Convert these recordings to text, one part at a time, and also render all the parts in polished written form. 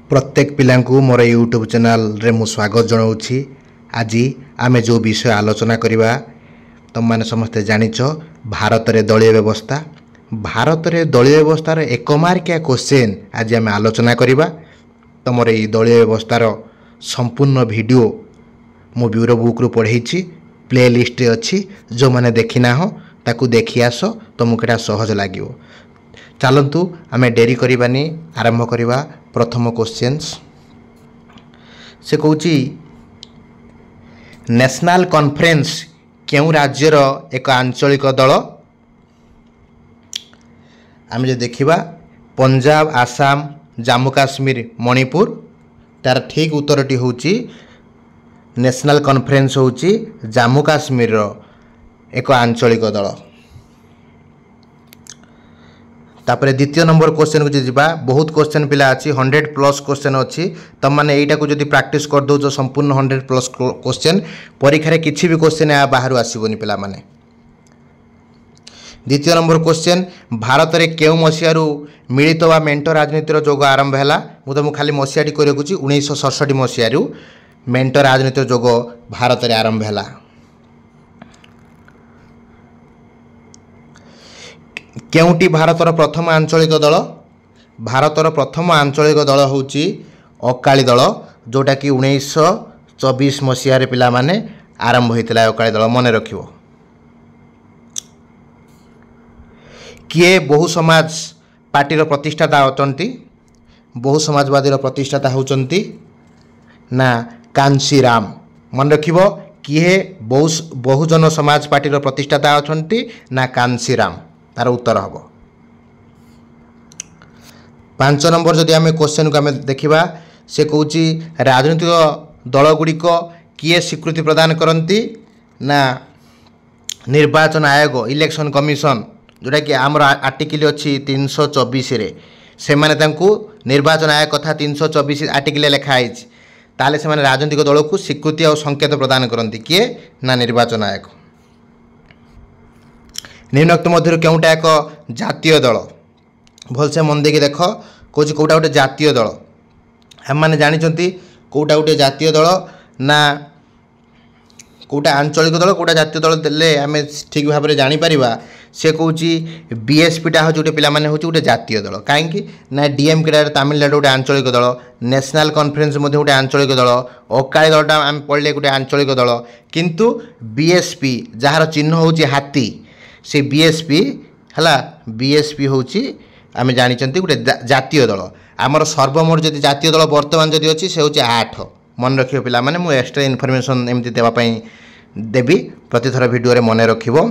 प्रत्येक पिलांकु मोर YouTube channel रे मु स्वागत जनाऊँगी। आज आमे जो विषय आलोचना करिबा तुम माने समस्ते जानिच भारत रे दलीय व्यवस्था। भारत रे दलीय व्यवस्थार एक मार्किया क्वेश्चन आज आमे आलोचना करिबा। तुमर ये दलीय व्यवस्थार संपूर्ण वीडियो मु ब्यूरो बुक रु पढ़ेछि, प्ले लिस्ट अच्छी। जो माने देखिना हो ताकू देखि आस, तुमको एटा सहज लागिवो। चलतु आमे डेरी करिबानी, आरंभ करिबा। प्रथम क्वेश्चन से कहूची नेशनल कॉन्फ्रेंस केउ राज्यर एक आंचलिक दल। आमे जे देखिबा पंजाब, आसाम, जम्मू काश्मीर, मणिपुर। तार ठीक उत्तरटी होची नेशनल कॉन्फ्रेंस होची जम्मू काश्मीर रो एक आंचलिक दल। तापर द्वितीय नंबर क्वेश्चन को जीवा। बहुत क्वेश्चन पिला अच्छी, 100+ क्वेश्चन अच्छी। तुम मैंने यहीटा को जब प्रैक्टिस कर दो संपूर्ण 100+ क्वेश्चन परीक्षा रे किसी भी क्वेश्चन या बाहर आसबनी पिला माने। द्वितीय नंबर क्वेश्चन भारत रे केउ मसीहारू मिलित वा मेंटो राजनीतिर जोग आरंभ हैला। मु तुमको खाली मसीहाटी कर 1967 मसीहारू मेंटो राजनीतिर जोग भारत रे आरंभ हैला। केउटी भारतर प्रथम आंचलिक दल? भारतर प्रथम आंचलिक दल होची अकाली दल, जोटा कि 1924 मसीह पिला माने आरंभ होता है। अकाली दल मन रखिवो। किए बहु समाज पार्टी प्रतिष्ठाता अटंती? बहु समाजवादी प्रतिष्ठाता होचंती ना कांशीराम। मन रखिवो, किए बहुजन समाज पार्टी प्रतिष्ठाता अटंती ना कांशीराम। तार उत्तर हम 5 नंबर। जदि आम क्वेश्चन को आम देखा, से कौची राजनीतिक दल गुड़िक किए स्वीकृति प्रदान करती ना निर्वाचन आयोग, इलेक्शन कमिशन, जोटा कि आमर आर्टिकल अच्छी 324 रे। से माने तांकू निर्वाचन आयोग कथा 324 आर्टिकल लिखाई, ताले से माने राजनीतिक दल को स्वीकृति और संकेत प्रदान करती किए ना निर्वाचन आयोग। निम्नोक्त मध्य केउटा एक जातीय दल? भलसे मन देखि देख, कौच कौटा गोटे जातीय दल। हम मैंने जानी कौटा गोटे जातीय दल ना कौटा आंचलिक दल, कौटा जातीय दल देले आम ठीक भाव में जापर। से कौच बीएसपी हूँ गोटे पिला हूँ गोटे जातीय दल। कहीं ना डीएमके तमिलनाडु गोटे आंचलिक दल, नेशनल कॉन्फ्रेंस गोटे आंचलिक दल, अकाली दलटा आम पढ़ले गोटे आंचलिक दल। किंतु बीएसपी जार चिन्ह हूँ हाथी, से बीएसपी है बीएसपी हूँ आम जानी गोटे जातीय दल। आमर सर्वमोट जब जातीय दल बर्तमान जदि अच्छी से हूँ 8। मन रखियो पिला माने, मु एक्स्ट्रा इनफॉरमेशन एमती देवाई देवी प्रतिथर वीडियो मन रखिबो।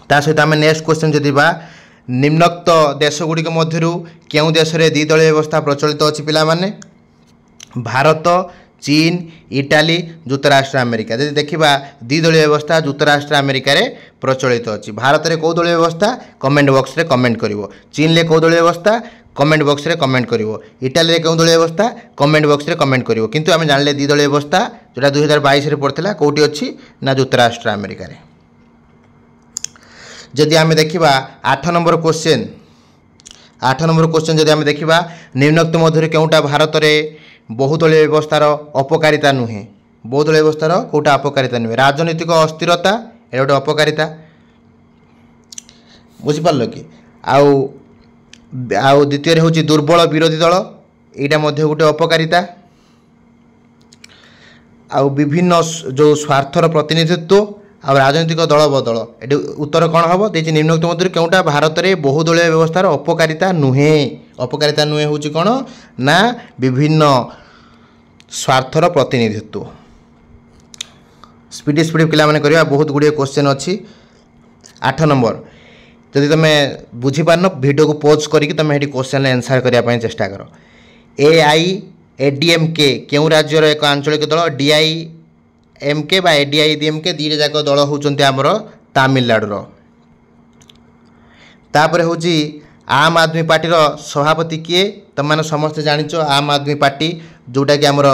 ता सहित आम नेक्स्ट क्वेश्चन जदि बा, निम्नोक्त देश गुड़िक मध्यरु केउ देश रे द्विदलीय व्यवस्था प्रचलित अच्छी पिला माने? भारत, चीन, इटाली, युक्तराष्ट्र अमेरिका। जब देखा द्विदलीय व्यवस्था युक्तराष्ट्र अमेरिका रे प्रचलित अच्छी। भारत में कौ दलीय व्यवस्था? कमेंट बॉक्स रे कमेंट करिवो। चीन ले कौ दलीय व्यवस्था? कमेंट बॉक्स रे कमेंट करिवो। इटाली रे कौ दलीय व्यवस्था? कमेंट बॉक्स रे कमेंट करिवो। किंतु आम जानले द्विदलीय व्यवस्था जोटा 2022 रे पड़ता कौटी अच्छी ना युक्तराष्ट्र अमेरिका रे। जदि आम देखा 8 नंबर क्वेश्चन, 8 नंबर क्वेश्चन जदि आम देखा, निम्नोक्त मध्य केउटा भारत में बहुदलीय व्यवस्थार अपकारिता नुहे? बहुदलीय व्यवस्थार कौटा अपकारिता नुहे? राजनीतिक अस्थिरता ये गोटे अपकारिता, बुझिपार कि। आउ द्वितीय हूँ दुर्बल विरोधी दल, यहाँ गोटे अपकारिता। आउ विभिन्न जो स्वार्थर प्रतिनिधित्व आ राजनीतिक दल बदल, ये उत्तर कौन हम देखिए? निम्नोक्त मध्य केउटा भारत में बहुदलीय व्यवस्थार अपकारिता नुहे? अपकारिता नुहे हूँ कौन ना विभिन्न स्वार्थर प्रतिनिधित्व। स्पीड पिला माने करिया, बहुत गुड़िए क्वेश्चन अच्छी। 8 नंबर जदि तुम बुझीपारन वीडियो को पॉज करके तुम ये क्वेश्चन आंसर करने चेष्टा कर। एआईएडीएमके केउ राज्यर एक आंचलिक दल? डीआईएमके बा एडीआईडीएमके दुईटा जाक दल होउचंती आमर तमिलनाडुर। तापर हूँ आम आदमी पार्टीर सभापति किए? तुम मैंने समस्ते जानिच आम आदमी पार्टी जोटा कि आमर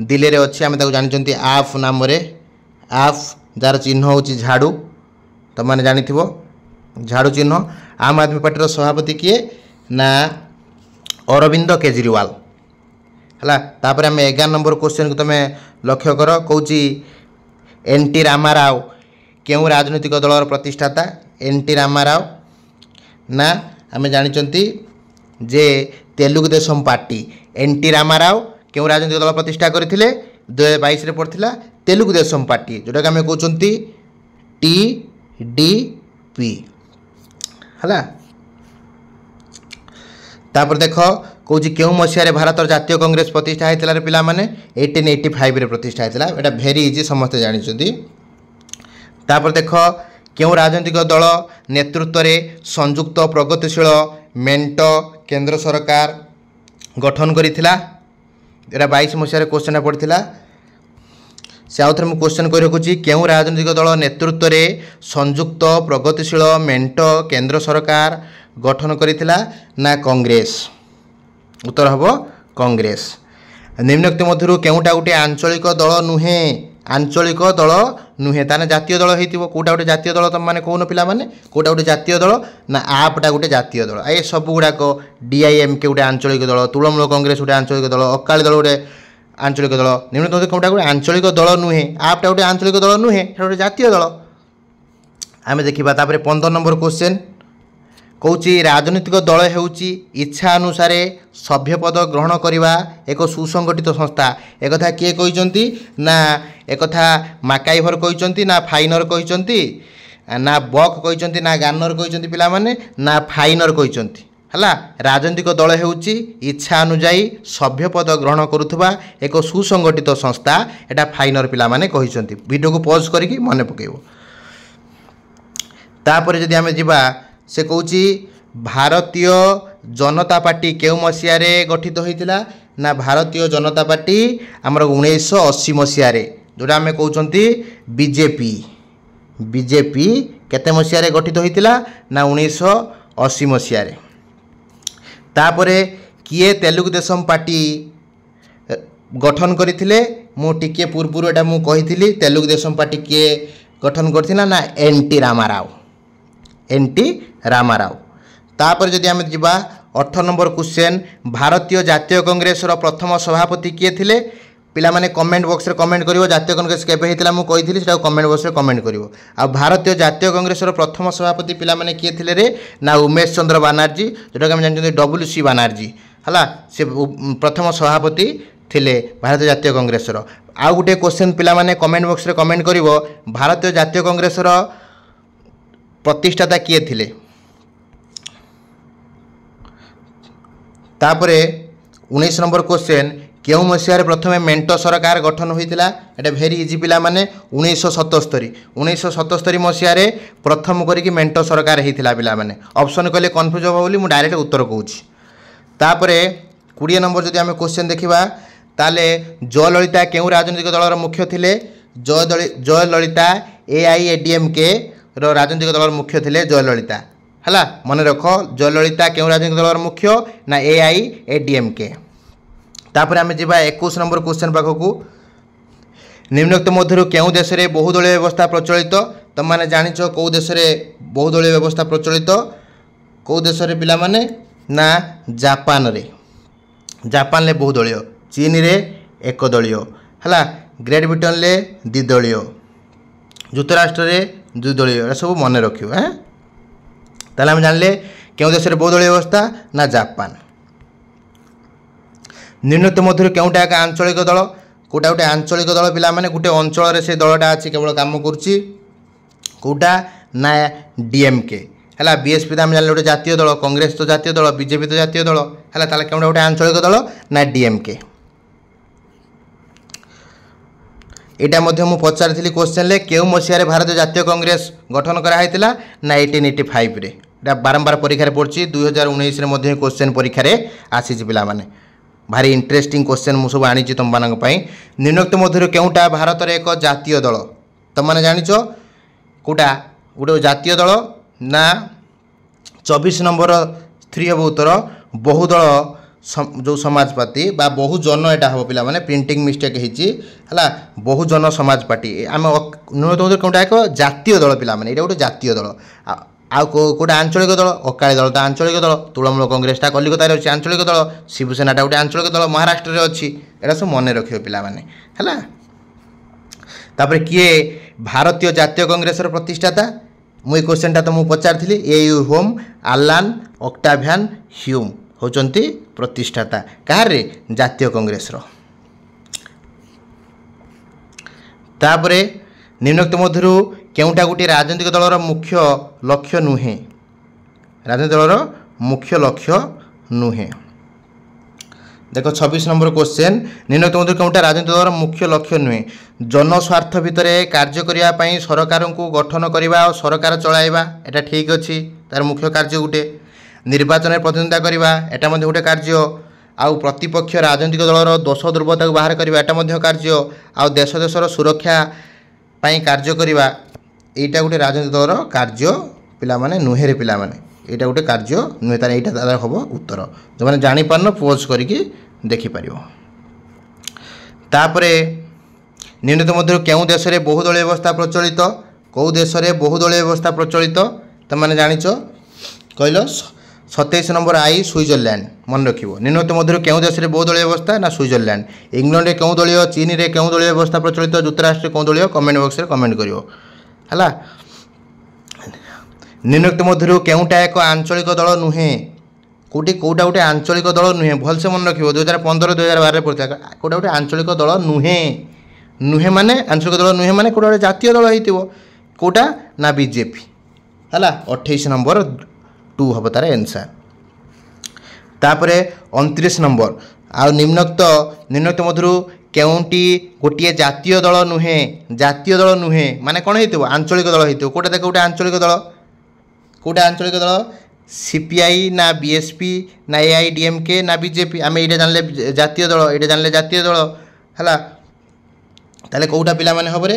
दिल्ली रे अच्छी, आम जानी आप नाम रे आप, जार चिन्ह हूँ झाड़ू। तुम मैंने जानी झाड़ू चिन्ह। आम आदमी पार्टीर सभापति किए ना अरविंद केजरीवाल। है। तापर आम 11 नंबर क्वेश्चन को तुम लक्ष्य कर कौची एन.टी. रामाराव क्यों राजनीतिक दलर प्रतिष्ठाता। एन.टी. रामाराव ना आम जानी जे तेलुगु देशम पार्टी। एन.टी. रामाराव क्यों राजनीतिक दल प्रतिष्ठा करते 2022 पड़ता तेलुगु देशम पार्टी जोटा कि आम कहते टीडीपी है। तापर देख कौन क्यों मसीह भारत जातीय कांग्रेस प्रतिष्ठा होता है पिला माने 1885 रे प्रतिष्ठा होता है। एटा भेरी इजी समस्ते जानी। तापर देख क्यों राजनीतिक दल नेतृत्व में संयुक्त प्रगतिशील मेंट केंद्र सरकार गठन करिथिला। एटा 22 मसीह क्वेश्चन पड़ता से आउ थे मुझे क्वेश्चन कर रखुच्छी क्यों राजनीतिक दल नेतृत्व में संयुक्त प्रगतिशील मेंट केंद्र सरकार गठन करिथिला ना कांग्रेस। उत्तर हम कांग्रेस। निम्नोक्त मध्य केउटा गोटे आंचलिक दल नुहे। आंचलिक दल नुहे ताने जातीय दल होइतिबो। कोटा गोटे जातीय दल तुम मैंने कौन पिला माने कोटा गोटे जातीय दल ना आपटा गोटे जातीय दल। ये सब गुड़ाक डीआईएमके गोटे आंचलिक दल, तृणमूल कांग्रेस गोटे आंचलिक दल, अकाली दल गोटे आंचलिक दल। निम्न कौटा गोटे आंचलिक दल नुहे आपटा गोटे आंचलिक दल नुहे गोटे जातीय दल। आम देखा 15 नंबर क्वेश्चन कौची राजनीतिक दल हेउची इच्छा अनुसार सभ्यपद ग्रहण करने एक सुसंगठित संस्था। एक कथा किए कहते ना एक कथा माकाइभर कहते ना फाइनर कहते ना बक कहते ना गार्नर कहते पिला माने ना फाइनर कहते है। राजनीतिक दल हेउची इच्छा अनुजाई सभ्यपद ग्रहण करुवा एक सुसंगठित संस्था। एटा फाइनर पिला माने कहते। वीडियो को पॉज करके मन पकेब। तापर जदि आमे जिबा से कौची भारतीय जनता पार्टी क्यों मसीह गठित होता ना भारतीय जनता पार्टी आमर 1980 मसीह जोटा आम कहते बीजेपी। बीजेपी केते मसीह गठित होता ना 1980 मसीह। तापरे किए तेलुगु देशम पार्टी गठन करथिले मु टिके पूर्व एटा मु कहिथिली तेलुगु देशम पार्टी किए गठन करथिला ना एन.टी. रामाराव। एन.टी. रामाराव। तापर जदि आम जा 8 नंबर क्वेश्चन भारतीय जातीय कांग्रेस प्रथम सभापति किए थिले पिला माने कमेंट बॉक्स रे कमेंट करिवो। जातीय कांग्रेस केबे हेतिला मु कहिथिली सेटा कमेंट बॉक्स रे कमेंट करिवो। आ भारतीय जातीय कांग्रेस प्रथम सभापति पिला माने किए थिले रे ना उमेश चंद्र बनर्जी जोटा हम जानते डब्ल्यू.सी. बनर्जी हला से प्रथम सभापति थिले भारतीय जातीय कांग्रेस। आउ गोटे क्वेश्चन पिला माने कमेंट बॉक्स रे कमेंट करिवो भारतीय जातीय कांग्रेस प्रतिष्ठाता किए थिले। तापरे 19 नंबर क्वेश्चन क्यों मसीह प्रथम मेंट सरकार गठन होता। एटा भेरी इजी पिला माने 1977 मसीह प्रथम करिक मेंट सरकार होता पिला माने। ऑप्शन कहले कन्फ्यूज हो बोली मु डायरेक्ट उत्तर कहूँ। तापरे 20 नंबर जदि आम क्वेश्चन देखा ताले जयललिता क्यों राजनीतिक दलर मुख्य थिले। जयललिता AIADMK राजनीतिक दलर मुख्य थिले जयललिता है। मन रख जयललिता क्यों राजनीतिक दलर मुख्य ना AIADMK। तापर आम जा 21 नंबर क्वेश्चन पाखक निम्नोक्त मध्य क्यों देश में बहुदलीय व्यवस्था प्रचलित। तुम मैंने जानिच कौ देश में बहुदलीय व्यवस्था प्रचलित कौ देश में पिला माने ना जापान रे। जापान ले बहुदलीय, चीन रे एकदलीय है, ग्रेट ब्रिटेन ले द्विदलीय, युक्तराष्ट्र रे द्विदलीय। सब मन रखियो हैं। ताले हम जानले क्यों देश में बहुदलीय व्यवस्था ना जापान। निम्नोक्त मध्य क्योंटा एक आंचलिक दल। कोटा गोटे आंचलिक दल पिला माने गोटे अंचल से दलटा अच्छी केवल काम करुच्ची कोटा ना डीएमके है। बीएसपी तो आम जान गोटे जातीय दल, कांग्रेस तो जातीय दल, बीजेपी तो जातीय दल है। ताले क्योंटा गोटे आंचलिक दल ना डीएमके। एटा मध्य मु पचारि क्वेश्चन ले क्यों मसीह भारतीय जातीय कांग्रेस गठन कराइला ना 1885 रे। एटा बारंबार परीक्षा पड़ी 2019 रे मध्य क्वेश्चन परीक्षा आसी पिला माने। भारी इंटरेस्टिंग क्वेश्चन मुझे आनी तुम मान। निम्नोक्त मध्य क्योंटा भारत में एक जातीय दल। तुम मैंने जाच कौटा गोटे जातीय दल ना 24 नंबर 3 हम उत्तर बहुदल जो समाज पार्टी बा बहुजन एटा हम पिला माने प्रिंटिंग मिस्टेक है बहुजन समाज पार्टी। आम निम्नोक्त मध्य क्योंटा एक जातीय दल पिला माने। एटा गोटे जातीय दल कोटा आंचलिक दल अकाली दल तो आंचलिक दल तृणमूल कांग्रेसटा कलिकतार अच्छी आंचलिक दल शिवसेनाटा गोटे आंचलिक दल महाराष्ट्र में अच्छी एटा सब मन रखियो पिला माने हैला। तापर किए भारतीय जातीय कांग्रेस प्रतिष्ठाता मुई क्वेश्चनटा तो मुझे पचारि ए यू होम आलान ऑक्टावियन ह्यूम होचंती प्रतिष्ठाता कहार रे जातीय कांग्रेस रो। तापरे निम्नोक्त मध्यरु केउटा गोटे राजनीतिक दलर मुख्य लक्ष्य नुहे राजनीतिक दलर मुख्य लक्ष्य नुहे। देख 26 नंबर क्वेश्चन निम्नोक्त मध्यरु केउटा राजनीतिक दलर मुख्य लक्ष्य नुहे जनस्वार्थ भितर कार्य करिया पई सरकार को गठन करवा और सरकार चलाइबा एटा ठीक अच्छी तार मुख्य कार्य गोटे निर्वाचन में प्रतिद्वंदिता करवा एटा मध्य गोटे कार्य आउ प्रतिपक्ष राजनीतिक दलर दोष दुर्बलता को बाहर करवा एटा मध्य कार्य आउ देश देशर सुरक्षा पई कार्य करवा एटा गोटे राजनीतिक दलर कार्य पिला माने नुहे रे पिला माने एटा गोटे कार्य नुहे तार एटा तार हबो उत्तर जो माने जानि पारन पोज करके देखि परियो। तापरे निम्नलिखित मध्य केउ देश रे बहुदलीय व्यवस्था प्रचलित कौ देश रे बहुदलीय व्यवस्था प्रचलित त माने जानिचो कहलो 27 नंबर आई स्विट्जरलैंड मन रखिबो। निम्नलिखित मध्य केउ देश रे बहुदलीय व्यवस्था ना स्विट्जरलैंड इंग्लैंड रे केउ दलीय चीन रे केउ दलीय व्यवस्था प्रचलित जुक्तराष्ट्र केउ दलीय कमेंट बॉक्स रे कमेंट करियो हला। निम्नलिखित मध्य केउटा एक आंचलिक दल नुहे कोटी कोटा गोटे आंचलिक दल नुहे भलसे मन रखिबो 2015 2012 रे पड़ता कोटा गोटे आंचलिक दल नुहे नुहे माने आंचलिक दल नुहे माने कोटा गोटे जातीय दल हेतिबो कोटा ना बीजेपी हला 28 नंबर 2 हबो तार आंसर। तापरे 29 नंबर आ निम्नलिखित मध्य केउंटी गोटे जातीय दल नुहे माने कोन हेतिबो आंचलिक दल हेतिबो कोटा देख गोटे आंचलिक दल सीपीआई ना बीएसपी ना एआईडीएमके ना बीजेपी आम ये जानले जातीय दल ये जानले जातीय दल है ताले कौटा पिला माने हबरे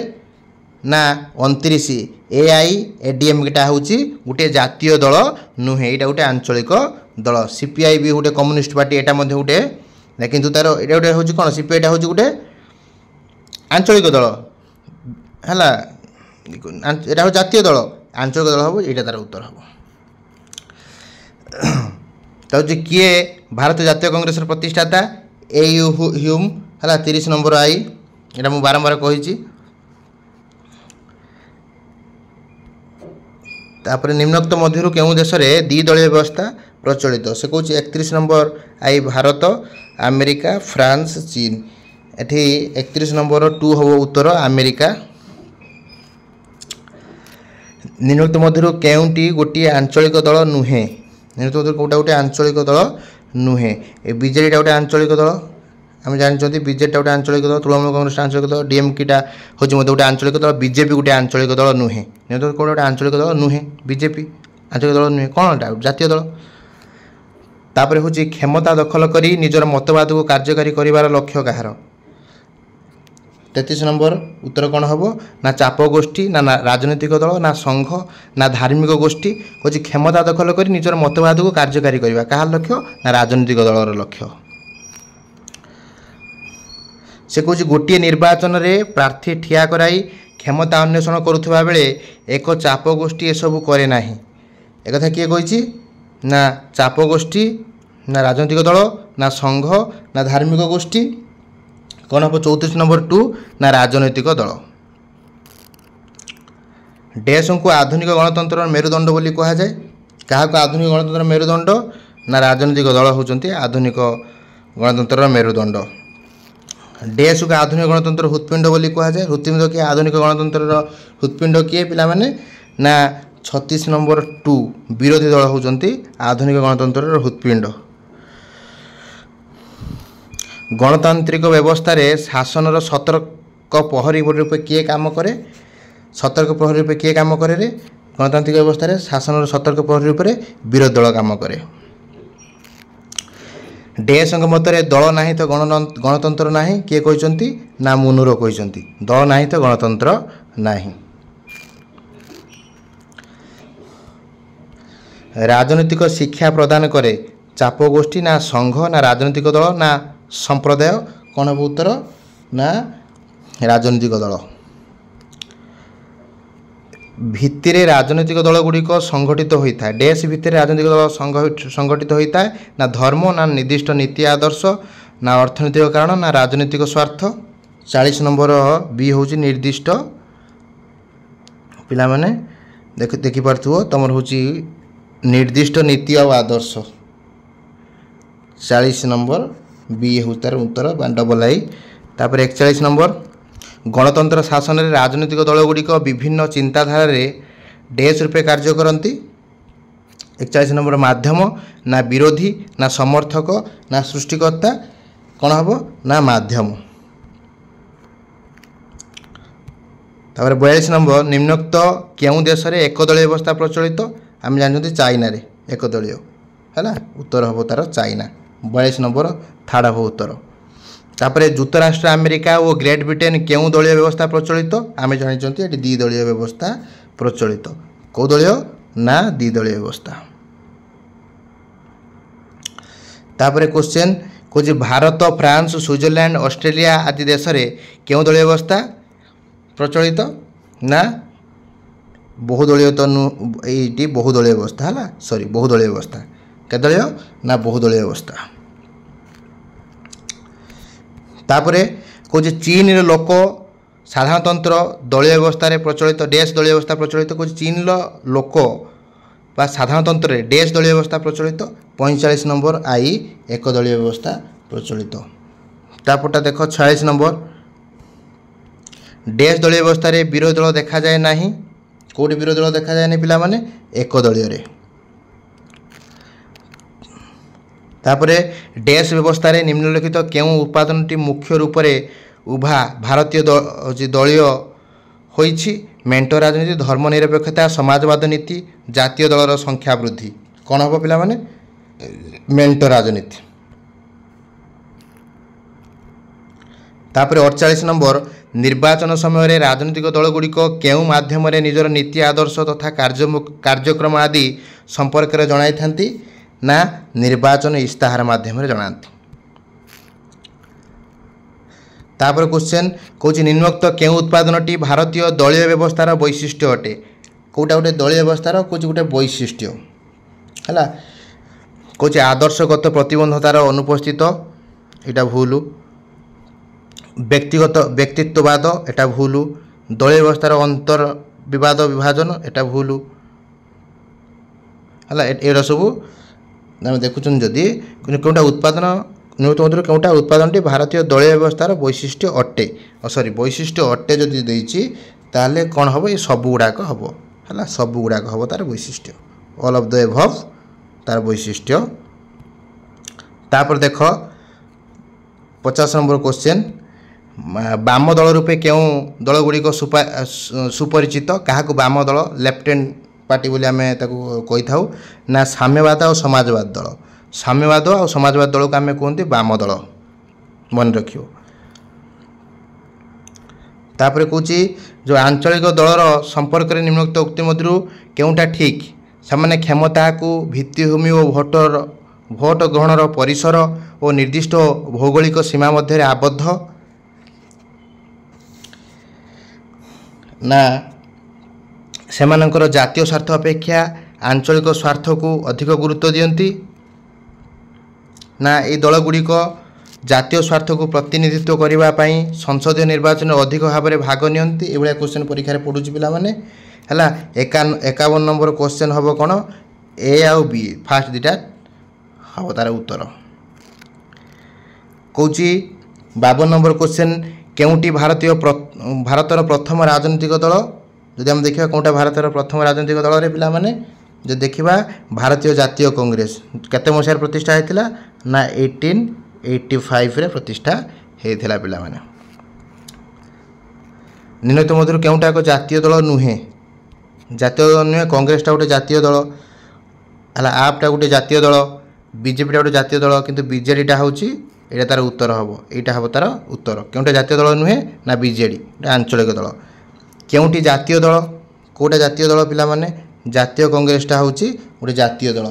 ना 29 एआईएडीएमकेटा हूँ गोटे जातीय दल नुहे यहाँ गोटे आंचलिक दल सीपीआई भी गोटे कम्युनिस्ट पार्टी यहाँ गोटे किंतु तार ये गोटे हूँ कौन सीपीआईटा हूँ गोटे आंचलिक दल है यहाँ हूँ जातीय दल आंचलिक दल हम यहाँ तार उत्तर हम। तो किए भारतीय जातीय कांग्रेस प्रतिष्ठाता ए यू ह्यूम है 30 नंबर आई यहाँ मुझे बारंबार कही। तापर निम्नोक्त मध्य केउ देश में द्विदलीय व्यवस्था प्रचलित से कौन 31 नंबर आई भारत अमेरिका फ्रांस चीन एठी 31 नंबर 2 हम उत्तर अमेरिका। निम्नोक्त मध्य केउटी गोटे आंचलिक दल नुहे निम्नोक्त मध्य कौटा गोटे आंचलिक दल नुहे बीजेडीटा गोटे आंचलिक दल आम जानते बीजेडीटा गोटे आंचलिक दल तृणमूल कांग्रेस आंचलिक दल डीएमकेटा हूँ गोटे आंचलिक दल बीजेपी गोटे आंचलिक दल नुहे निम्नोक्त कौटा गोटे आंचलिक दल नुहे बीजेपी आंचलिक दल नुहे कौन जातीय दल। तापर हूँ क्षमता दखल करी निजर मतवाद को कार्यकारी करार लक्ष्य कहार 33 नंबर उत्तर कौन हम ना चाप गोष्ठी ना राजनीतिक दल ना संघ ना धार्मिक गोष्ठी कौन क्षमता दखल कर निजर मतवाद को कार्यकारी करवा क्या लक्ष्य ना राजनीतिक दलर लक्ष्य। से कौन गोटे निर्वाचन में प्रार्थी ठिया कराई क्षमता अन्वेषण करुवा बेले एक चाप गोष्ठी एसबू करे ना एक कथा किए कही ना चाप गोष्ठी ना राजनीतिक दल ना संघ ना धार्मिक गोष्ठी कौन हम 34 नंबर 2 ना राजनैतिक दल। देश को आधुनिक गणतंत्र मेरुदंड बोली कह जाए क्या आधुनिक गणतंत्र मेरुदंड ना राजनैतिक दल होती आधुनिक गणतंत्र मेरुदंड। देश को आधुनिक गणतंत्र हृत्पिंड बोली कह जाए हृत्पिंड किए आधुनिक गणतंत्र हृत्पिंड किए पिला माने ना 36 नंबर 2 विरोधी दल होती आधुनिक गणतंत्र हृत्पिंड। गणतांत्रिक व्यवस्था रे शासन सतर्क प्रहरी रूपे किए काम करे सतर्क प्रहरी रूपे किए काम करे रे गणतांत्रिक व्यवस्था रे शासन सतर्क प्रहरी रूपे विरोधी दल काम करे। डेसंग मतरे दल नाही तो गणतंत्र नाही किए कहते ना मुनुरो कहते दल नाही तो गणतंत्र नाही। राजनीतिक शिक्षा प्रदान करे चाप गोष्ठी ना संघ ना राजनीतिक दल ना संप्रदाय कौन हम उत्तर ना राजनीतिक दल। ଭିତ୍ତିରେ ରାଜନୈତିକ ଦଳଗୁଡ଼ିକ ସଂଗଠିତ ହୋଇଥାଏ। ଡ୍ୟାସ୍ ଭିତରେ ରାଜନୈତିକ ଦଳ ସଂଗଠିତ ହୋଇଥାଏ ନା ଧର୍ମ ନା ନିର୍ଦ୍ଦିଷ୍ଟ ନୀତି ଆଦର୍ଶ ନା ଅର୍ଥନୈତିକ କାରଣ ନା ରାଜନୈତିକ ସ୍ୱାର୍ଥ। 40 ନମ୍ବର ବି ହେଉଛି ନିର୍ଦ୍ଦିଷ୍ଟ। ପିଲାମାନେ ଦେଖିପାରୁଥିବ ତୁମର ହେଉଛି ନିର୍ଦ୍ଦିଷ୍ଟ ନୀତି ଆଉ ଆଦର୍ଶ। 40 ନମ୍ବର ବି ହେଉଛି ତାର ଉତ୍ତର ବା ଡବଲ ଆଇ। ତାପରେ 41 ନମ୍ବର ଗଣତନ୍ତ୍ର ଶାସନରେ ରାଜନୈତିକ ଦଳଗୁଡ଼ିକ ବିଭିନ୍ନ ଚିନ୍ତାଧାରାରେ ଡ୍ୟାସ୍ ରୂପେ କାର୍ଯ୍ୟ କରନ୍ତି। 41 ନମ୍ବର ମାଧ୍ୟମ ନା ବିରୋଧୀ ନା ସମର୍ଥକ ନା ସୃଷ୍ଟିକର୍ତ୍ତା କ'ଣ ହେବ ନା ମାଧ୍ୟମ। ତାପରେ 42 ନମ୍ବର ନିମ୍ନୋକ୍ତ କେଉଁ ଦେଶରେ ଏକଦଳୀୟ ବ୍ୟବସ୍ଥା ପ୍ରଚଳିତ? ଆମେ ଜାଣିଛନ୍ତି ଚାଇନାରେ ଏକଦଳୀୟ ହେଲା, ଉତ୍ତର ହେବ ତାର ଚାଇନା। 42 ନମ୍ବର ଥାର୍ଡ଼ ହେବ ଉତ୍ତର। ତାପରେ ଯୁକ୍ତରାଷ୍ଟ୍ର ଆମେରିକା ଓ ଗ୍ରେଟ୍ ବ୍ରିଟେନ୍ କେଉଁ ଦଳୀୟ ବ୍ୟବସ୍ଥା ପ୍ରଚଳିତ? ଆମେ ଜାଣିଛନ୍ତି ଏଠି ଦ୍ୱିଦଳୀୟ ବ୍ୟବସ୍ଥା ପ୍ରଚଳିତ। କେଉଁ ଦଳୀୟ ନା ଦ୍ୱିଦଳୀୟ ବ୍ୟବସ୍ଥା। ତାପରେ କ୍ୱେଶ୍ଚନ୍ କହୁଛି ଭାରତ ଫ୍ରାନ୍ସ ସୁଇଜରଲ୍ୟାଣ୍ଡ ଅଷ୍ଟ୍ରେଲିଆ ଆଦି ଦେଶରେ କେଉଁ ଦଳୀୟ ବ୍ୟବସ୍ଥା ପ୍ରଚଳିତ? ନା ବହୁଦଳୀୟ ତ ଏଇଟି ବହୁଦଳୀୟ ବ୍ୟବସ୍ଥା ହେଲା, ସରି ବହୁଦଳୀୟ ବ୍ୟବସ୍ଥା। କେତେ ଦଳୀୟ ନା ବହୁଦଳୀୟ ବ୍ୟବସ୍ଥା। ତାପରେ କହୁଛି ଚୀନର ଲୋକ ସାଧାରଣତନ୍ତ୍ର ଦଳୀୟ ବ୍ୟବସ୍ଥାରେ ପ୍ରଚଳିତ ଡ୍ୟାସ୍ ଦଳୀୟ ବ୍ୟବସ୍ଥା ପ୍ରଚଳିତ। କହୁଛି ଚୀନର ଲୋକ ବା ସାଧାରଣତନ୍ତ୍ରରେ ଡ୍ୟାସ୍ ଦଳୀୟ ବ୍ୟବସ୍ଥା ପ୍ରଚଳିତ। 45 ନମ୍ବର ଆଇ ଏକଦଳୀୟ ବ୍ୟବସ୍ଥା ପ୍ରଚଳିତ। ତାପରଟା ଦେଖ 46 ନମ୍ବର ଡ୍ୟାସ୍ ଦଳୀୟ ବ୍ୟବସ୍ଥାରେ ବିରୋଧୀ ଦଳ ଦେଖାଯାଏ ନାହିଁ। କେଉଁଠି ବିରୋଧୀ ଦଳ ଦେଖାଯାଏନି ପିଲାମାନେ? ଏକଦଳୀୟରେ। ତାପରେ ଡ୍ୟାସ୍ ବ୍ୟବସ୍ଥାରେ ନିମ୍ନଲିଖିତ କେଉଁ ଉପାଦାନଟି ମୁଖ୍ୟ ରୂପରେ ଉଭା ଭାରତୀୟ ଦଳୀୟ ହୋଇଛି? ମେଣ୍ଟ ରାଜନୀତି, ଧର୍ମନିରପେକ୍ଷତା, ସମାଜବାଦ ନୀତି, ଜାତୀୟ ଦଳର ସଂଖ୍ୟା ବୃଦ୍ଧି। କ'ଣ ହେବ ପିଲାମାନେ? ମେଣ୍ଟ ରାଜନୀତି। ତାପରେ 48 ନମ୍ବର ନିର୍ବାଚନ ସମୟରେ ରାଜନୈତିକ ଦଳଗୁଡ଼ିକ କେଉଁ ମାଧ୍ୟମରେ ନିଜର ନୀତି ଆଦର୍ଶ ତଥା କାର୍ଯ୍ୟକ୍ରମ ଆଦି ସମ୍ପର୍କରେ ଜଣାଇଥାନ୍ତି? ନା ନିର୍ବାଚନ ଇସ୍ତାହାର ମାଧ୍ୟମରେ ଜଣାନ୍ତି। ତାପରେ କ୍ୱେଶ୍ଚନ୍ କହୁଛି ନିମ୍ନୋକ୍ତ କେଉଁ ଉତ୍ପାଦନଟି ଭାରତୀୟ ଦଳୀୟ ବ୍ୟବସ୍ଥାର ବୈଶିଷ୍ଟ୍ୟ ଅଟେ? କେଉଁଟା ଗୋଟେ ଦଳୀୟ ବ୍ୟବସ୍ଥାର କହୁଛି ଗୋଟେ ବୈଶିଷ୍ଟ୍ୟ ହେଲା। କହୁଛି ଆଦର୍ଶଗତ ପ୍ରତିବନ୍ଧତାର ଅନୁପସ୍ଥିତ, ଏଇଟା ଭୁଲ। ବ୍ୟକ୍ତିତ୍ୱବାଦ, ଏଟା ଭୁଲ। ଦଳୀୟ ବ୍ୟବସ୍ଥାର ଅନ୍ତର ବିବାଦ ବିଭାଜନ, ଏଟା ଭୁଲ ହେଲା। ଏଗୁଡ଼ା ସବୁ ଆମେ ଦେଖୁଛନ୍ତି। ଯଦି କେଉଁଟା ଉତ୍ପାଦନ ନିମ୍ନୋକ୍ତ ମଧ୍ୟରୁ କେଉଁଟା ଉତ୍ପାଦନଟି ଭାରତୀୟ ଦଳୀୟ ବ୍ୟବସ୍ଥାର ବୈଶିଷ୍ଟ୍ୟ ଅଟେ, ସରି ବୈଶିଷ୍ଟ୍ୟ ଅଟେ ଯଦି ଦେଇଛି ତାହେଲେ କ'ଣ ହେବ? ଏ ସବୁ ଗୁଡ଼ାକ ହେବ ହେଲା, ସବୁ ଗୁଡ଼ାକ ହେବ ତାର ବୈଶିଷ୍ଟ୍ୟ। ଅଲ୍ ଅଫ୍ ଦ ଏଭଭ୍ ତାର ବୈଶିଷ୍ଟ୍ୟ। ତାପରେ ଦେଖ 50 ନମ୍ବର କ୍ୱେଶ୍ଚନ୍ ବାମ ଦଳ ରୂପେ କେଉଁ ଦଳଗୁଡ଼ିକ ସୁପରିଚିତ? କାହାକୁ ବାମ ଦଳ ଲେଫ୍ଟ ପାର୍ଟି ବୋଲି ଆମେ ତାକୁ କହିଥାଉ? ନା ସାମ୍ୟବାଦ ଆଉ ସମାଜବାଦ ଦଳ। ସାମ୍ୟବାଦ ଆଉ ସମାଜବାଦ ଦଳକୁ ଆମେ କୁହନ୍ତି ବାମ ଦଳ, ମନେ ରଖିବ। ତାପରେ କହୁଛି ଯେଉଁ ଆଞ୍ଚଳିକ ଦଳର ସମ୍ପର୍କରେ ନିମ୍ନୋକ୍ତ ଉକ୍ତି ମଧ୍ୟରୁ କେଉଁଟା ଠିକ୍? ସେମାନେ କ୍ଷମତାକୁ ଭିତ୍ତିଭୂମି ଓ ଭୋଟ ଗ୍ରହଣର ପରିସର ଓ ନିର୍ଦ୍ଦିଷ୍ଟ ଭୌଗୋଳିକ ସୀମା ମଧ୍ୟରେ ଆବଦ୍ଧ, ନା ସେମାନଙ୍କର ଜାତୀୟ ସ୍ୱାର୍ଥ ଅପେକ୍ଷା ଆଞ୍ଚଳିକ ସ୍ୱାର୍ଥକୁ ଅଧିକ ଗୁରୁତ୍ୱ ଦିଅନ୍ତି, ନା ଏହି ଦଳଗୁଡ଼ିକ ଜାତୀୟ ସ୍ୱାର୍ଥକୁ ପ୍ରତିନିଧିତ୍ୱ କରିବା ପାଇଁ ସଂସଦୀୟ ନିର୍ବାଚନରେ ଅଧିକ ଭାବରେ ଭାଗ ନିଅନ୍ତି? ଏଭଳିଆ କ୍ୱେଶ୍ଚନ୍ ପରୀକ୍ଷାରେ ପଡ଼ୁଛି ପିଲାମାନେ ହେଲା। 51 ନମ୍ବର କ୍ୱେଶ୍ଚନ୍ ହେବ କ'ଣ? ଏ ଆଉ ବି ଫାଷ୍ଟ ଦୁଇଟା ହେବ ତାର ଉତ୍ତର। କହୁଛି 52 ନମ୍ବର କ୍ୱେଶ୍ଚନ୍ କେଉଁଟି ଭାରତର ପ୍ରଥମ ରାଜନୈତିକ ଦଳ? ଯଦି ଆମେ ଦେଖିବା କେଉଁଟା ଭାରତର ପ୍ରଥମ ରାଜନୈତିକ ଦଳରେ ପିଲାମାନେ ଯଦି ଦେଖିବା ଭାରତୀୟ ଜାତୀୟ କଂଗ୍ରେସ କେତେ ମସିହାରେ ପ୍ରତିଷ୍ଠା ହୋଇଥିଲା? ନା 1885ରେ ପ୍ରତିଷ୍ଠା ହୋଇଥିଲା ପିଲାମାନେ। ନିମ୍ନୋକ୍ତ ମଧ୍ୟରୁ କେଉଁଟା ଏକ ଜାତୀୟ ଦଳ ନୁହେଁ? ଜାତୀୟ ଦଳ ନୁହେଁ। କଂଗ୍ରେସଟା ଗୋଟେ ଜାତୀୟ ଦଳ ହେଲା, ଆପ୍ଟା ଗୋଟେ ଜାତୀୟ ଦଳ, ବିଜେପିଟା ଗୋଟେ ଜାତୀୟ ଦଳ, କିନ୍ତୁ ବିଜେଡ଼ିଟା ହେଉଛି ଏଇଟା ତାର ଉତ୍ତର ହେବ। ଏଇଟା ହେବ ତାର ଉତ୍ତର। କେଉଁଟା ଜାତୀୟ ଦଳ ନୁହେଁ? ନା ବିଜେଡ଼ି, ଏଇଟା ଆଞ୍ଚଳିକ ଦଳ। କେଉଁଟି ଜାତୀୟ ଦଳ? କେଉଁଟା ଜାତୀୟ ଦଳ ପିଲାମାନେ? ଜାତୀୟ କଂଗ୍ରେସଟା ହେଉଛି ଗୋଟେ ଜାତୀୟ ଦଳ।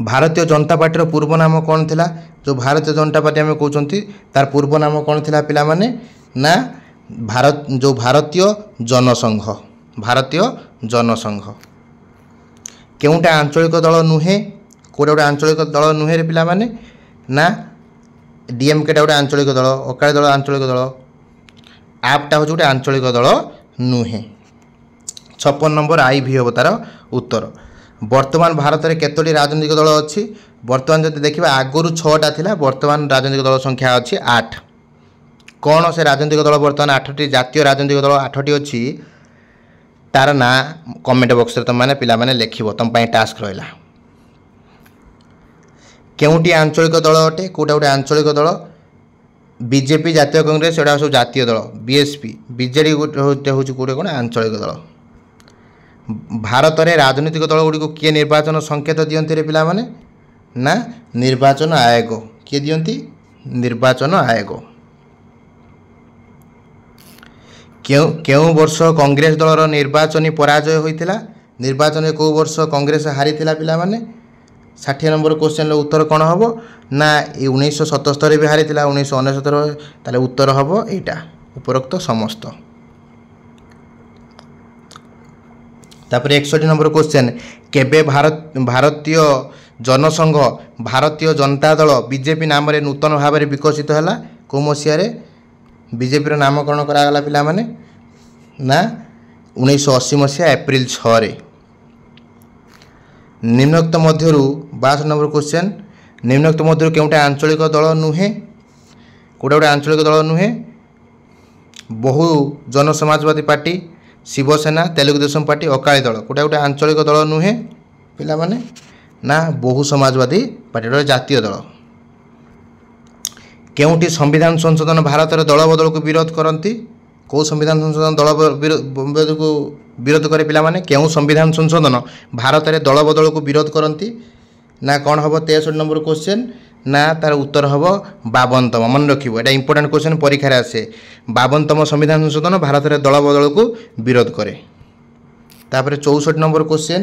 ଭାରତୀୟ ଜନତା ପାର୍ଟିର ପୂର୍ବ ନାମ କ'ଣ ଥିଲା? ଯେଉଁ ଭାରତୀୟ ଜନତା ପାର୍ଟି ଆମେ କହୁଛନ୍ତି ତାର ପୂର୍ବ ନାମ କ'ଣ ଥିଲା ପିଲାମାନେ? ନା ଭାରତୀୟ ଜନସଂଘ, ଭାରତୀୟ ଜନସଂଘ। କେଉଁଟା ଆଞ୍ଚଳିକ ଦଳ ନୁହେଁ? କେଉଁଟା ଗୋଟେ ଆଞ୍ଚଳିକ ଦଳ ନୁହେଁ ରେ ପିଲାମାନେ? ନା ଡିଏମ୍କେଟା ଗୋଟେ ଆଞ୍ଚଳିକ ଦଳ, ଅକାଳୀ ଦଳ ଆଞ୍ଚଳିକ ଦଳ, ଆପ୍ଟା ହେଉଛି ଗୋଟେ ଆଞ୍ଚଳିକ ଦଳ ନୁହେଁ। 56 ନମ୍ବର IV ହେବ ତାର ଉତ୍ତର। ବର୍ତ୍ତମାନ ଭାରତରେ କେତୋଟି ରାଜନୈତିକ ଦଳ ଅଛି? ବର୍ତ୍ତମାନ ଯଦି ଦେଖିବା ଆଗରୁ 6ଟା ଥିଲା, ବର୍ତ୍ତମାନ ରାଜନୈତିକ ଦଳ ସଂଖ୍ୟା ଅଛି 8। କ'ଣ ସେ ରାଜନୈତିକ ଦଳ ବର୍ତ୍ତମାନ 8ଟି ଜାତୀୟ ରାଜନୈତିକ ଦଳ 8ଟି ଅଛି? ତାର ନାଁ କମେଣ୍ଟ ବକ୍ସରେ ତୁମମାନେ ପିଲାମାନେ ଲେଖିବ, ତୁମ ପାଇଁ ଟାସ୍କ ରହିଲା। କେଉଁଟି ଆଞ୍ଚଳିକ ଦଳ ଅଟେ? କେଉଁଟା ଗୋଟେ ଆଞ୍ଚଳିକ ଦଳ? ବିଜେପି, ଜାତୀୟ କଂଗ୍ରେସ ଏଗୁଡ଼ା ସବୁ ଜାତୀୟ ଦଳ। ବିଏସ୍ପି, ବିଜେଡ଼ି ହେଉଛି କେଉଁଟେ କ'ଣ ଆଞ୍ଚଳିକ ଦଳ। ଭାରତରେ ରାଜନୈତିକ ଦଳ ଗୁଡ଼ିକୁ କିଏ ନିର୍ବାଚନ ସଂକେତ ଦିଅନ୍ତି ରେ ପିଲାମାନେ? ନା ନିର୍ବାଚନ ଆୟୋଗ। କିଏ ଦିଅନ୍ତି? ନିର୍ବାଚନ ଆୟୋଗ। କେଉଁ ବର୍ଷ କଂଗ୍ରେସ ଦଳର ନିର୍ବାଚନୀ ପରାଜୟ ହୋଇଥିଲା? ନିର୍ବାଚନରେ କେଉଁ ବର୍ଷ କଂଗ୍ରେସ ହାରିଥିଲା ପିଲାମାନେ? 60 ନମ୍ବର କ୍ୱେଶ୍ଚନର ଉତ୍ତର କ'ଣ ହେବ? ନା 1977 ବି ହାରିଥିଲା, 1969। ତାହେଲେ ଉତ୍ତର ହେବ ଏଇଟା, ଉପରୋକ୍ତ ସମସ୍ତ। ତାପରେ 61 ନମ୍ବର କ୍ୱେଶ୍ଚନ, କେବେ ଭାରତୀୟ ଜନସଂଘ ଭାରତୀୟ ଜନତା ଦଳ ବିଜେପି ନାମରେ ନୂତନ ଭାବରେ ବିକଶିତ ହେଲା? କେଉଁ ମସିହାରେ ବିଜେପିର ନାମକରଣ କରାଗଲା ପିଲାମାନେ? ନା 1980 ମସିହା ଏପ୍ରିଲ 6ରେ। ନିମ୍ନୋକ୍ତ ମଧ୍ୟରୁ 62 ନମ୍ବର କ୍ୱେଶ୍ଚନ, ନିମ୍ନୋକ୍ତ ମଧ୍ୟରୁ କେଉଁଟା ଆଞ୍ଚଳିକ ଦଳ ନୁହେଁ? କେଉଁଟା ଗୋଟେ ଆଞ୍ଚଳିକ ଦଳ ନୁହେଁ? ବହୁ ଜନ ସମାଜବାଦୀ ପାର୍ଟି, ଶିବସେନା, ତେଲୁଗୁ ଦେଶମ ପାର୍ଟି, ଅକାଳୀ ଦଳ। କେଉଁଟା ଗୋଟେ ଆଞ୍ଚଳିକ ଦଳ ନୁହେଁ ପିଲାମାନେ? ନା ବହୁ ସମାଜବାଦୀ ପାର୍ଟି, ଜାତୀୟ ଦଳ। କେଉଁଠି ସମ୍ବିଧାନ ସଂଶୋଧନ ଭାରତରେ ଦଳ ବଦଳକୁ ବିରୋଧ କରନ୍ତି? କେଉଁ ସମ୍ବିଧାନ ସଂଶୋଧନ ଦଳ ବଦଳକୁ ବିରୋଧ କରେ ପିଲାମାନେ? କେଉଁ ସମ୍ବିଧାନ ସଂଶୋଧନ ଭାରତରେ ଦଳ ବଦଳକୁ ବିରୋଧ କରନ୍ତି? ନା କ'ଣ ହେବ 63 ନମ୍ବର କ୍ୱେଶ୍ଚନ? ନା ତାର ଉତ୍ତର ହେବ 52ତମ। ମନେ ରଖିବ, ଏଇଟା ଇମ୍ପୋର୍ଟାଣ୍ଟ କ୍ୱେଶ୍ଚନ, ପରୀକ୍ଷାରେ ଆସେ। 52ତମ ସମ୍ବିଧାନ ସଂଶୋଧନ ଭାରତରେ ଦଳ ବଦଳକୁ ବିରୋଧ କରେ। ତାପରେ 64 ନମ୍ବର କ୍ୱେଶ୍ଚନ,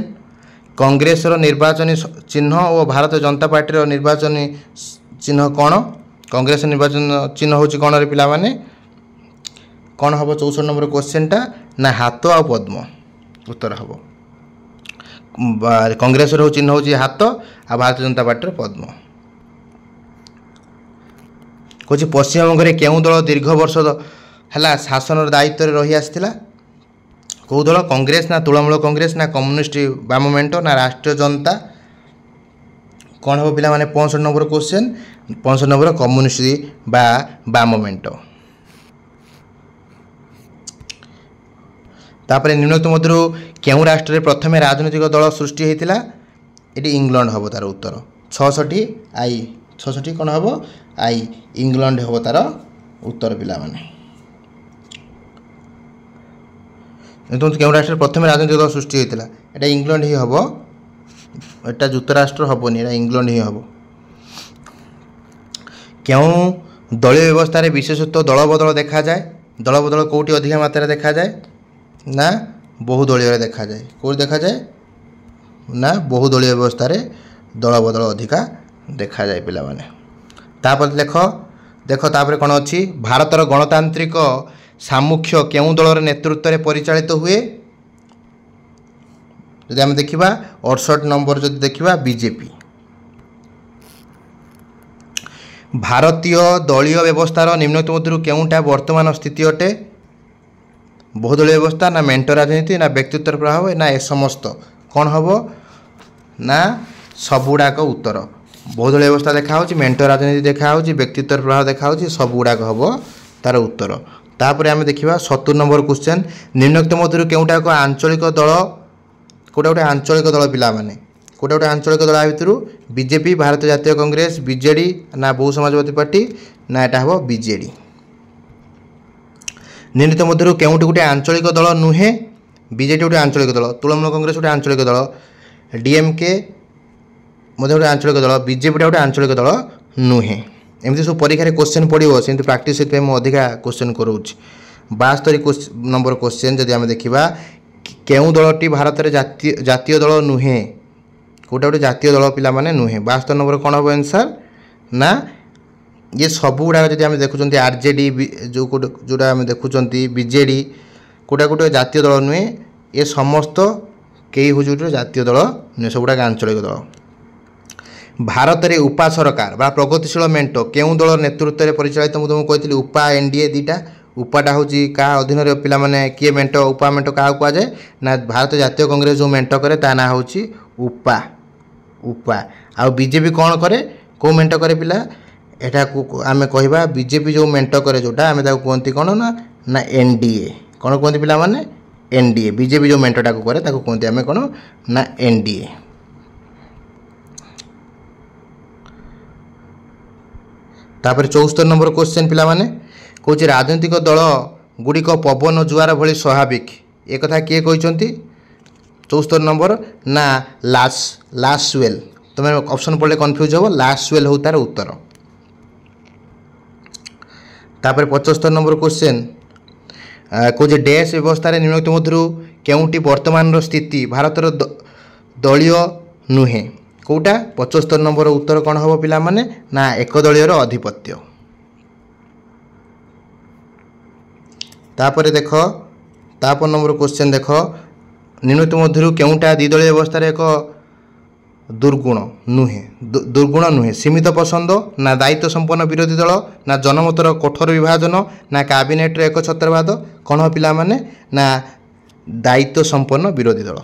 କଂଗ୍ରେସର ନିର୍ବାଚନୀ ଚିହ୍ନ ଓ ଭାରତୀୟ ଜନତା ପାର୍ଟିର ନିର୍ବାଚନୀ ଚିହ୍ନ କ'ଣ? କଂଗ୍ରେସ ନିର୍ବାଚନ ଚିହ୍ନ ହେଉଛି କ'ଣ ରେ ପିଲାମାନେ? କ'ଣ ହେବ 64 ନମ୍ବର କ୍ୱେଶ୍ଚନଟା? ନା ହାତ ଆଉ ପଦ୍ମ ଉତ୍ତର ହେବ। କଂଗ୍ରେସର ଚିହ୍ନ ହେଉଛି ହାତ ଆଉ ଭାରତୀୟ ଜନତା ପାର୍ଟିର ପଦ୍ମ। କହୁଛି ପଶ୍ଚିମବଙ୍ଗରେ କେଉଁ ଦଳ ଦୀର୍ଘ ବର୍ଷ ହେଲା ଶାସନର ଦାୟିତ୍ୱରେ ରହି ଆସିଥିଲା? କେଉଁ ଦଳ? କଂଗ୍ରେସ ନା ତୃଣମୂଳ କଂଗ୍ରେସ ନା କମ୍ୟୁନିଷ୍ଟ ବାମ ମେଣ୍ଟ ନା ରାଷ୍ଟ୍ରୀୟ ଜନତା? କ'ଣ ହେବ ପିଲାମାନେ 65 ନମ୍ବର କ୍ୱେଶ୍ଚନ? 65 ନମ୍ବର କମ୍ୟୁନିଷ୍ଟ ବା ବାମ ମେଣ୍ଟ। ତାପରେ ନିମ୍ନୋକ୍ତ ମଧ୍ୟରୁ କେଉଁ ରାଷ୍ଟ୍ରରେ ପ୍ରଥମେ ରାଜନୈତିକ ଦଳ ସୃଷ୍ଟି ହୋଇଥିଲା? ଏଠି ଇଂଲଣ୍ଡ ହେବ ତାର ଉତ୍ତର। 66 I, 66 କ'ଣ ହେବ? I, ଇଂଲଣ୍ଡ ହେବ ତାର ଉତ୍ତର ପିଲାମାନେ। କେଉଁ ରାଷ୍ଟ୍ରରେ ପ୍ରଥମେ ରାଜନୈତିକ ଦଳ ସୃଷ୍ଟି ହୋଇଥିଲା? ଏଇଟା ଇଂଲଣ୍ଡ ହିଁ ହେବ, ଏଇଟା ଯୁକ୍ତରାଷ୍ଟ୍ର ହେବନି, ଏଇଟା ଇଂଲଣ୍ଡ ହିଁ ହେବ। କେଉଁ ଦଳୀୟ ବ୍ୟବସ୍ଥାରେ ବିଶେଷତଃ ଦଳବଦଳ ଦେଖାଯାଏ? ଦଳବଦଳ କେଉଁଠି ଅଧିକା ମାତ୍ରାରେ ଦେଖାଯାଏ? ନା ବହୁ ଦଳୀୟରେ ଦେଖାଯାଏ। କେଉଁଠି ଦେଖାଯାଏ? ନା ବହୁ ଦଳୀୟ ବ୍ୟବସ୍ଥାରେ ଦଳବଦଳ ଅଧିକା ଦେଖାଯାଏ ପିଲାମାନେ। ତାପରେ ଦେଖ ତାପରେ କ'ଣ ଅଛି? ଭାରତର ଗଣତାନ୍ତ୍ରିକ ସାମୁଖ୍ୟ କେଉଁ ଦଳର ନେତୃତ୍ୱରେ ପରିଚାଳିତ ହୁଏ? ଯଦି ଆମେ ଦେଖିବା 68 ନମ୍ବର ଯଦି ଦେଖିବା ବିଜେପି। ଭାରତୀୟ ଦଳୀୟ ବ୍ୟବସ୍ଥାର ନିମ୍ନୋକ୍ତ ମଧ୍ୟରୁ କେଉଁଟା ବର୍ତ୍ତମାନ ସ୍ଥିତି ଅଟେ? ବହୁଦଳୀୟ ବ୍ୟବସ୍ଥା ନା ମେଣ୍ଟ ରାଜନୀତି ନା ବ୍ୟକ୍ତିତ୍ୱର ପ୍ରଭାବ ନା ଏ ସମସ୍ତ? କ'ଣ ହେବ? ନା ସବୁଗୁଡ଼ାକ ଉତ୍ତର। ବହୁଦଳୀୟ ବ୍ୟବସ୍ଥା ଦେଖାହେଉଛି, ମେଣ୍ଟ ରାଜନୀତି ଦେଖାହେଉଛି, ବ୍ୟକ୍ତିତ୍ୱର ପ୍ରଭାବ ଦେଖାହେଉଛି, ସବୁଗୁଡ଼ାକ ହେବ ତାର ଉତ୍ତର। ତାପରେ ଆମେ ଦେଖିବା 70 ନମ୍ବର କ୍ୱେଶ୍ଚନ, ନିମ୍ନୋକ୍ତ ମଧ୍ୟରୁ କେଉଁଟା ଏକ ଆଞ୍ଚଳିକ ଦଳ? କେଉଁଟା ଗୋଟେ ଆଞ୍ଚଳିକ ଦଳ ପିଲାମାନେ? କେଉଁଟା ଗୋଟେ ଆଞ୍ଚଳିକ ଦଳ ଭିତରୁ? ବିଜେପି, ଭାରତୀୟ ଜାତୀୟ କଂଗ୍ରେସ, ବିଜେଡ଼ି ନା ବହୁ ସମାଜବାଦୀ ପାର୍ଟି? ନା ଏଟା ହେବ ବିଜେଡ଼ି। ନିମ୍ନୋକ୍ତ ମଧ୍ୟରୁ କେଉଁଠି ଗୋଟେ ଆଞ୍ଚଳିକ ଦଳ ନୁହେଁ? ବିଜେଡ଼ି ଗୋଟେ ଆଞ୍ଚଳିକ ଦଳ, ତୃଣମୂଳ କଂଗ୍ରେସ ଗୋଟେ ଆଞ୍ଚଳିକ ଦଳ, ଡିଏମ୍କେ ମଧ୍ୟ ଗୋଟେ ଆଞ୍ଚଳିକ ଦଳ, ବିଜେପିଟା ଗୋଟେ ଆଞ୍ଚଳିକ ଦଳ ନୁହେଁ। ଏମିତି ସବୁ ପରୀକ୍ଷାରେ କ୍ୱେଶ୍ଚନ୍ ପଡ଼ିବ, ସେମିତି ପ୍ରାକ୍ଟିସ୍ ସେଥିପାଇଁ ମୁଁ ଅଧିକା କ୍ୱେଶ୍ଚନ୍ କରୁଛି। 72 ନମ୍ବର କ୍ୱେଶ୍ଚନ୍ ଯଦି ଆମେ ଦେଖିବା, କେଉଁ ଦଳଟି ଭାରତରେ ଜାତୀୟ ଦଳ ନୁହେଁ? କେଉଁଟା ଗୋଟେ ଜାତୀୟ ଦଳ ପିଲାମାନେ ନୁହେଁ? 72 ନମ୍ବର କ'ଣ ହେବ ଆନ୍ସର୍? ନା ये सब गुड़ाक जब आम देखुं आरजेडी जो जोटा आम देखुं बीजेडी कोटा गोटे जातीय दल नुहे ये समस्त कई हूँ जातीय दल नुहे सबुड़ा आंचलिक दल। भारत में उपा सरकार बा प्रगतिशील मेंट केउं दल नेतृत्व में परिचालित मुझे तुमको कही उपा एनडीए दुईटा उपाटा हूँ क्या अधीन पे किए मेंट उपा मेंट क्या कहुए ना भारत जातीय कांग्रेस जो मेंट करे ता ना हूँ उपा उपा आ बीजेपी कौन करे कौ मेंट करे पिला एटा को आम कहवा बीजेपी जो मेंट करे जोटा आम कहते कौन ना एनडीए कौन कहते पिला माने एनडीए बीजेपी जो मेंटटा को करे ताको कहते आम कौन ना एनडीए। तापर 74 नंबर क्वेश्चन पिला माने कौच राजनीतिक दल गुड़िक पवन जुआर भली स्वाभाविक एक कथा किए कहते 74 नंबर ना लासवेल तुम ऑप्शन पढ़ले कन्फ्यूज हो लासवेल हो तार उत्तर। तापर 75 नंबर क्वेश्चन कौच डैश व्यवस्था निम्नलिखित मध्य केउटी वर्तमान स्थिति भारतर दलीय नुहे कौटा 75 नंबर उत्तर कौन हम पिला माने ना एक दलीय अधिपत्य। तापर देख तापर नंबर क्वेश्चन देख निम्नलिखित मध्य केउटा द्विदलीय व्यवस्था एक दुर्गुण नुहे सीमित पसंद ना दायित्व संपन्न विरोधी दल ना जनमतर कठोर विभाजन ना कैबिनेट एक छत्रवाद कौन हो पिला माने ना दायित्व संपन्न विरोधी दल।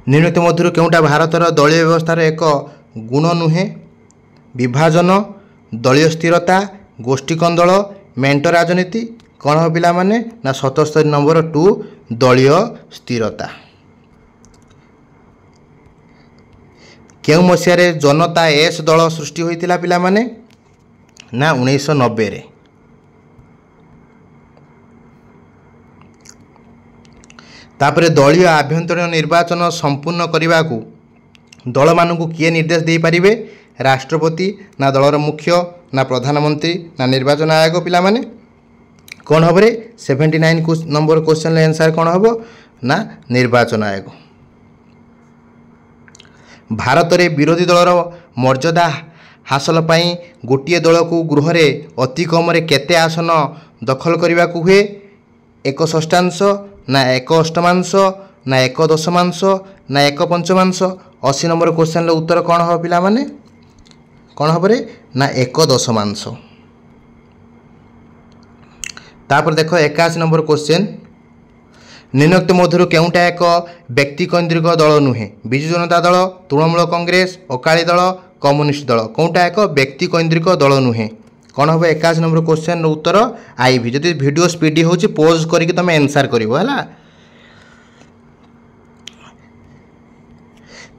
निम्नलिखित मध्य केउटा भारतर दलीय व्यवस्था एक गुण नुहे विभाजन दलीय स्थिरता गोष्ठी कंदल मेंट राजनीति कौन हो पिला माने ना 77 नंबर 2 दलीय स्थिरता। केउ मसीह जनता एस दल सृष्टि होता पिला माने ना 1990 रे। तापर दलीय आभ्यंतरीण निर्वाचन संपूर्ण करने को दल मानू किए निर्देश दे पारिबे राष्ट्रपति ना दलर मुख्य ना प्रधानमंत्री ना निर्वाचन आयोग पिला माने कौन हम 79 नंबर क्वेश्चन आंसर कौन हम ना निर्वाचन आयोग। भारत में विरोधी दलर मर्यादा हासिल पाई गोटे दल को गृह में अति कम केते आसन दखल करने को हुए 1/6 ना 1/8 ना 1/10 ना 1/5 80 नंबर क्वेश्चन उत्तर कौन हम पिला माने कौन हम ना 1/10। तापर देख 81 नंबर क्वेश्चन निम्नलिखित मध्य केउटा एक व्यक्ति केन्द्रिक दल नुहे विजु जनता दल तृणमूल कांग्रेस अकाली दल कम्युनिस्ट दल कौटा एक व्यक्ति केन्द्रिक दल नुहे कौन हम 81 नंबर क्वेश्चन उत्तर आईवी जदि वीडियो स्पीड हो पोज करके तुम आंसर कर।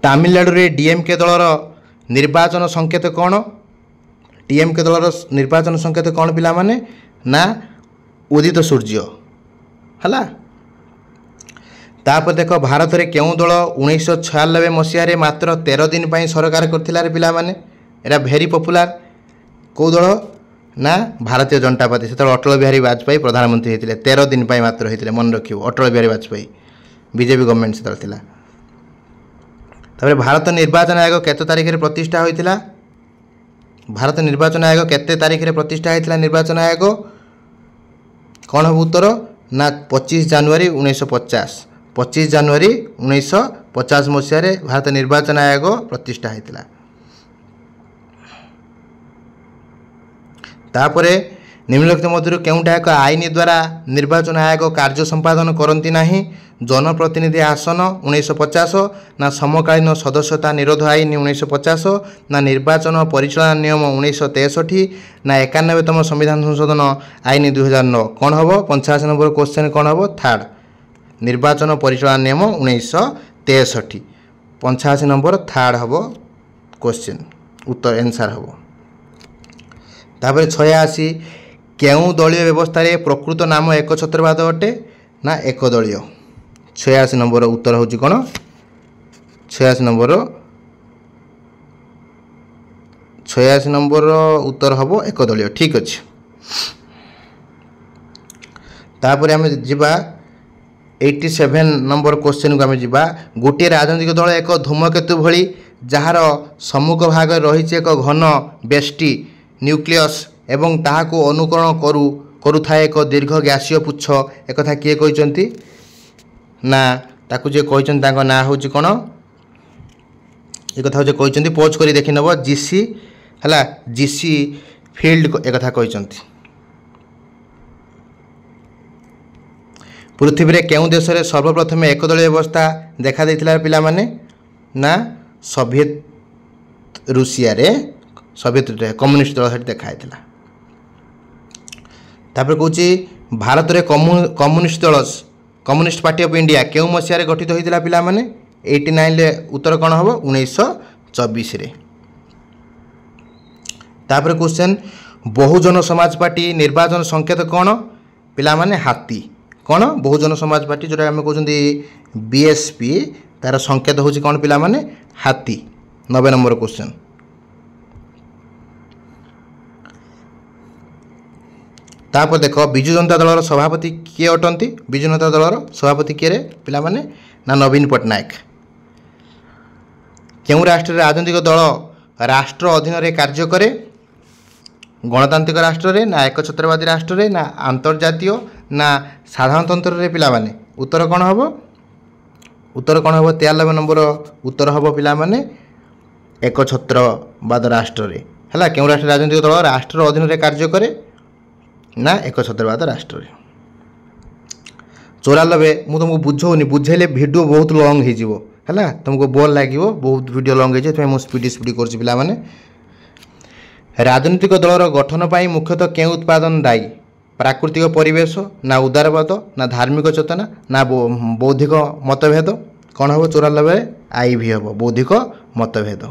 तमिलनाडु रे डीएमके दलर निर्वाचन संकेत कौन डीएमके दलर निर्वाचन संकेत कौन पिला माने ना उदित सूर्य है। तापर देख भारत में केउं दल 1996 मसीह मात्र 13 दिन पर सरकार करथिला रे पिला माने एरा भेरी पॉपुलर कौ दल ना भारतीय जनता पार्टी से अटल बिहारी वाजपेयी प्रधानमंत्री होते 13 दिन पर मात्र होते मन रखियो अटल बिहारी वाजपेयी बीजेपी गवर्नमेंट से थिला। तापर भारत निर्वाचन आयोग केते तारीख रे प्रतिष्ठा होइतिला भारत निर्वाचन आयोग केते तारीख रे प्रतिष्ठा होइतिला निर्वाचन आयोग कौन हम उत्तर ना 25 जनवरी 1950 25 जनवरी 1950 मसीह भारत निर्वाचन आयोग प्रतिष्ठा होता। तापरे निम्नलिखित मध्य केउटा एक आईन द्वारा निर्वाचन आयोग कार्य संपादन करती नहीं जनप्रतिनिधि आसन 1950 ना समकालीन सदस्यता निरोध आईन 1950 ना निर्वाचन परिचालन नियम 1963 ना 91तम संविधान संशोधन आईन 2009 कौन हम 85 नंबर क्वेश्चन कौन हम थर्ड निर्वाचन परिचालन नियम 1963 85 नंबर थर्ड हम क्वेश्चन उत्तर आंसर हम। तापर 86 केउं दलीय व्यवस्था रे प्रकृत नाम एक छत्रवाद अटे ना एक दलीय 86 नंबर उत्तर हूँ कौन 86 नंबर उत्तर हम एक दलीय ठीक अच्छे। तापर आम जा 87 नंबर क्वेश्चन को आम जा गोटे राजनीतिक दल एक धूमकेतु भली जार सम्मुख भाग रही एक घन बेष्टी न्यूक्लियस एवं ताहाको अनुकरण करुथाए एक दीर्घ गैसीय पुच्छ एक कथा किए कहते ना ताकू जे कहते ना हूँ कौन एक कथा जो कहते पोज कर देखी नब जीसी है जीसी फील्ड एक कथा कहते पृथ्वी रे केउं देश रे सर्वप्रथम एकदलीय व्यवस्था देखा देथिला पिला माने ना सोवियत रूसिया रे सोवियत कम्युनिस्ट दल सेठी देखा देथिला तापर कहूँ भारत रे कम्युनिस्ट दल कम्युनिस्ट पार्टी ऑफ इंडिया केउं मसिया रे गठित होइतिला पिला माने 89 ले उत्तर कौन हम 1924 रे तापर क्वेश्चन बहुजन समाज पार्टी निर्वाचन संकेत कौन पिला माने हाथी कौन बहुजन समाज पार्टी जोटा आम कहते बीएसपी तार संकेत हूँ कौन पिला माने हाथी 90 नंबर क्वेश्चन तापर देख विजु जनता दल सभापति किए अटंती विजु जनता दल सभापति किए पिला माने ना नवीन पट्टनायक केउं राष्ट्र राजनीतिक दल राष्ट्र अधीन रे कार्य करे गणतांत्रिक राष्ट्र रे ना एकछत्रवादी राष्ट्र रे ना अंतर्जातीय ना साधारणतंत्र रे पिला माने उत्तर कौन हम 93 नंबर उत्तर हम पिला माने एकछत्रवाद राष्ट्र रे है केउं राष्ट्र राजनीतिक दल राष्ट्र अधीन रे कार्य करे ना एकछत्रवाद राष्ट्र रे 94 मु तुमको बुझौनी बुझेले वीडियो बहुत लॉन्ग हो जिवो है तुमको बोर लगे बहुत वीडियो लॉन्ग हो स्पीड कर पिला माने राजनीतिक दलर गठन पर मुख्यतः केउं उत्पादन दायी प्राकृतिक परिवेश ना उदारवाद ना धार्मिक चेतना ना बौद्धिक मतभेद कौन हम 94 आईवी हम बौद्धिक मतभेद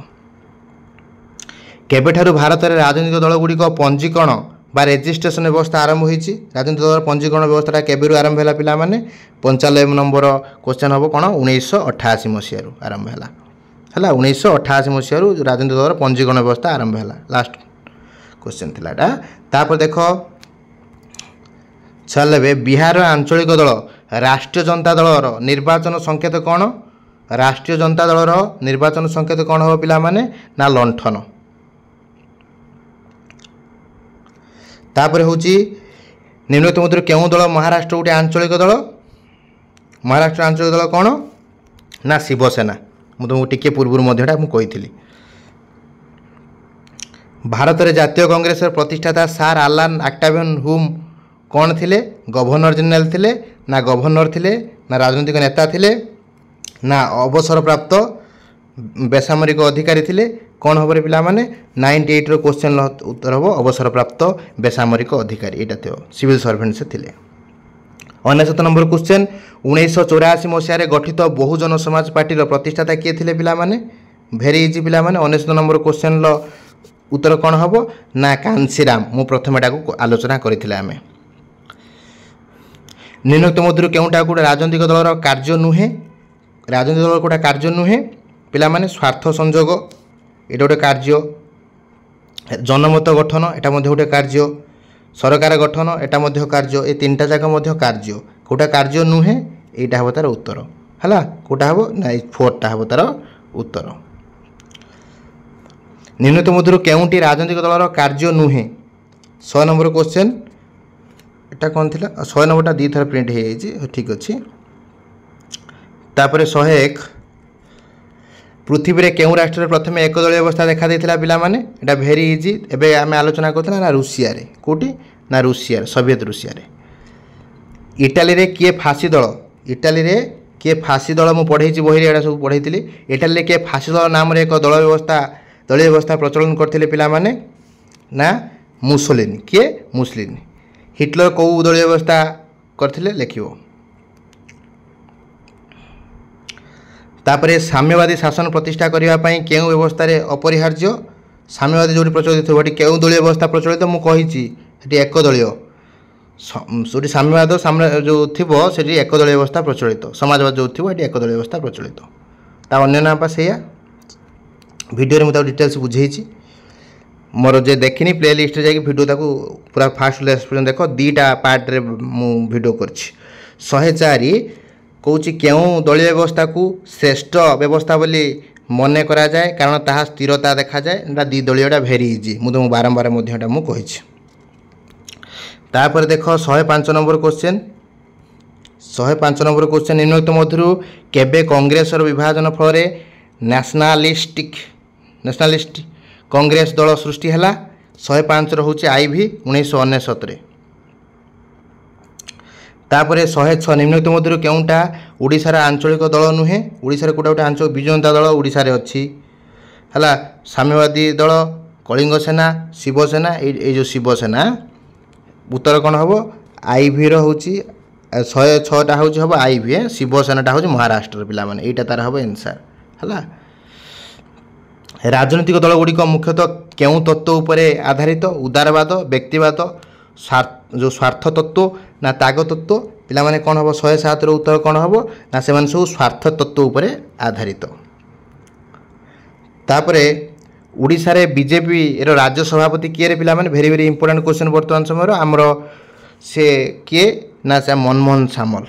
केबेठारु भारत में राजनीतिक दल गुड़िक पंजीकरण बा रेजिस्ट्रेशन व्यवस्था आरंभ होती राजनीतिक दल पंजीकरण व्यवस्था केबेरु आरंभ है पिला माने 95 नंबर क्वेश्चन हम कौन 1988 मसीह आरंभ है 1988 मसीह राजनीतिक दल पंजीकरण व्यवस्था आरंभ है लास्ट क्वेश्चन थिला तापर देख 96 बिहार आंचलिक दल राष्ट्रीय जनता दलर निर्वाचन संकेत कौन राष्ट्रीय जनता दलर निर्वाचन संकेत कौन हम पिला माने ना लंठन तापर हूँ निम्नलिखित मध्य केउं दल महाराष्ट्र गोटे आंचलिक दल महाराष्ट्र आंचलिक दल कौन ना शिवसेना मुझे टिके पूर्व मुझे भारत में जातीय कांग्रेस प्रतिष्ठाता सार आलान आक्टावियन हुम कौन थिले गवर्नर जनरल थिले ना गवर्नर थिले ना राजनीतिक नेता थिले ना अवसर प्राप्त बेसामरिक अधिकारी थिले कौन हम पिला माने 98 क्वेश्चन उत्तर हम अवसर प्राप्त बेसामरिक अधिकारी यहाँ थे सिविल सर्वेंट से थिले 99 नंबर क्वेश्चन 1984 मसीह गठित बहुजन समाज पार्टी प्रतिष्ठाता किए थिले पिला माने भेरी इजी पिला माने 99 नंबर क्वेश्चन उत्तर कौन हम ना कांसीराम मु प्रथम एटा आलोचना करथिले आमे निम्नलिखित मध्य केउंटा गोटे राजनीतिक दलर कार्य नुहे राजनीतिक दल गोटे कार्य नुहे पिला माने स्वार्थ संजोग एटा गोटे कार्य जनमत गठन एटा मध्य गोटे कार्य सरकार गठन एटा मध्य कार्य ए तीनटा जाक मध्य कार्य गोटे कार्य नुहे एटा हम तार उत्तर है कोटा हम ना 4टा हम तार उत्तर निम्नलिखित मध्य केउंटी राजनीतिक दलर कार्य नुहे 100 नंबर क्वेश्चन एटा कौन थिला 100 नंबरटा दी थर प्रिंट हो जाए ठीक अच्छे तापर 101 पृथ्वी रे केउं राष्ट्र प्रथम एकदलीय व्यवस्था देखा देथिला पिला माने एटा भेरी इजी एबे आमे आलोचना करथला ना रूसिया रे कोटी ना रूसिया सोवियत रूसिया रे इटाली रे किए फांसी दल मु पढ़े बही एटा सब पढ़े इटाली रे किए फांसी दल नाम रे एक दलीय व्यवस्था प्रचलन करथिले पिला माने ना मुसोलिनी किए मुसोलिनी हिटलर कौ दलीय व्यवस्था करथिले लेखिबो तापरे साम्यवादी शासन प्रतिष्ठा करने केउं व्यवस्था अपरिहार्य साम्यवादी जो प्रचलित थी केउं दलीय व्यवस्था प्रचलित मुझे कही एकदलीय जो साम्यवाद जो थी एकदलीय व्यवस्था प्रचलित समाजवाद जो थी एकदलीय व्यवस्था प्रचलित ता अन्य नाम से वीडियो मुझे डिटेल्स बुझे मोर जे देखनी प्ले लिस्ट जाकि वीडियो ताको पूरा फास्ट लास्ट पर्यंत देख 2टा पार्ट रे मु वीडियो करछि 104 कौची केउं दलीय व्यवस्था को श्रेष्ठ व्यवस्था बोली ମନେ କରାଯାଏ କାରଣ ତାହା ସ୍ଥିରତା ଦେଖାଯାଏ। ଏଇଟା ଦ୍ୱିଦଳୀୟଟା ଭେରି ଇଜି, ମୁଁ ତୁମକୁ ବାରମ୍ବାର ମଧ୍ୟ ଏଇଟା ମୁଁ କହିଛି। ତାପରେ ଦେଖ 105 ନମ୍ବର କ୍ୱେଶ୍ଚନ୍। 105 ନମ୍ବର କ୍ୱେଶ୍ଚନ୍, ନିମ୍ନୋକ୍ତ ମଧ୍ୟରୁ କେବେ କଂଗ୍ରେସର ବିଭାଜନ ଫଳରେ ନ୍ୟାସନାଲିଷ୍ଟ କଂଗ୍ରେସ ଦଳ ସୃଷ୍ଟି ହେଲା? 105ର ହେଉଛି ଆଇଭି 1999। ତାପରେ 106, ନିମ୍ନୋକ୍ତ ମଧ୍ୟରୁ କେଉଁଟା ଓଡ଼ିଶାର ଆଞ୍ଚଳିକ ଦଳ ନୁହେଁ? ଓଡ଼ିଶାରେ କେଉଁଟା ଗୋଟେ ଆଞ୍ଚଳିକ ବିଜୁ ଜନତା ଦଳ ଓଡ଼ିଶାରେ ଅଛି ହେଲା। ସାମ୍ୟବାଦୀ ଦଳ, କଳିଙ୍ଗ ସେନା, ଶିବସେନା। ଏଇ ଯେଉଁ ଶିବସେନା, ଉତ୍ତର କ'ଣ ହେବ? ଆଇଭିର ହେଉଛି 106ଟା ହେଉଛି ହେବ ଆଇଭି, ଶିବସେନାଟା ହେଉଛି ମହାରାଷ୍ଟ୍ରର ପିଲାମାନେ। ଏଇଟା ତାର ହେବ ଆନ୍ସର୍ ହେଲା। ରାଜନୈତିକ ଦଳଗୁଡ଼ିକ ମୁଖ୍ୟତଃ କେଉଁ ତତ୍ତ୍ୱ ଉପରେ ଆଧାରିତ? ଉଦାରବାଦ, ବ୍ୟକ୍ତିବାଦ, ଯେଉଁ ସ୍ୱାର୍ଥ ତତ୍ତ୍ୱ ନା ତ୍ୟାଗ ତତ୍ତ୍ୱ? ପିଲାମାନେ କ'ଣ ହେବ? 107ର ଉତ୍ତର କ'ଣ ହେବ? ନା ସେମାନେ ସବୁ ସ୍ୱାର୍ଥ ତତ୍ତ୍ୱ ଉପରେ ଆଧାରିତ। ତାପରେ ଓଡ଼ିଶାରେ ବିଜେପିର ରାଜ୍ୟ ସଭାପତି କିଏରେ ପିଲାମାନେ? ଭେରି ଭେରି ଇମ୍ପୋର୍ଟାଣ୍ଟ କ୍ୱେଶ୍ଚନ୍ ବର୍ତ୍ତମାନ ସମୟର ଆମର। ସେ କିଏ? ନା ସେ ମନମୋହନ ସାମଲ।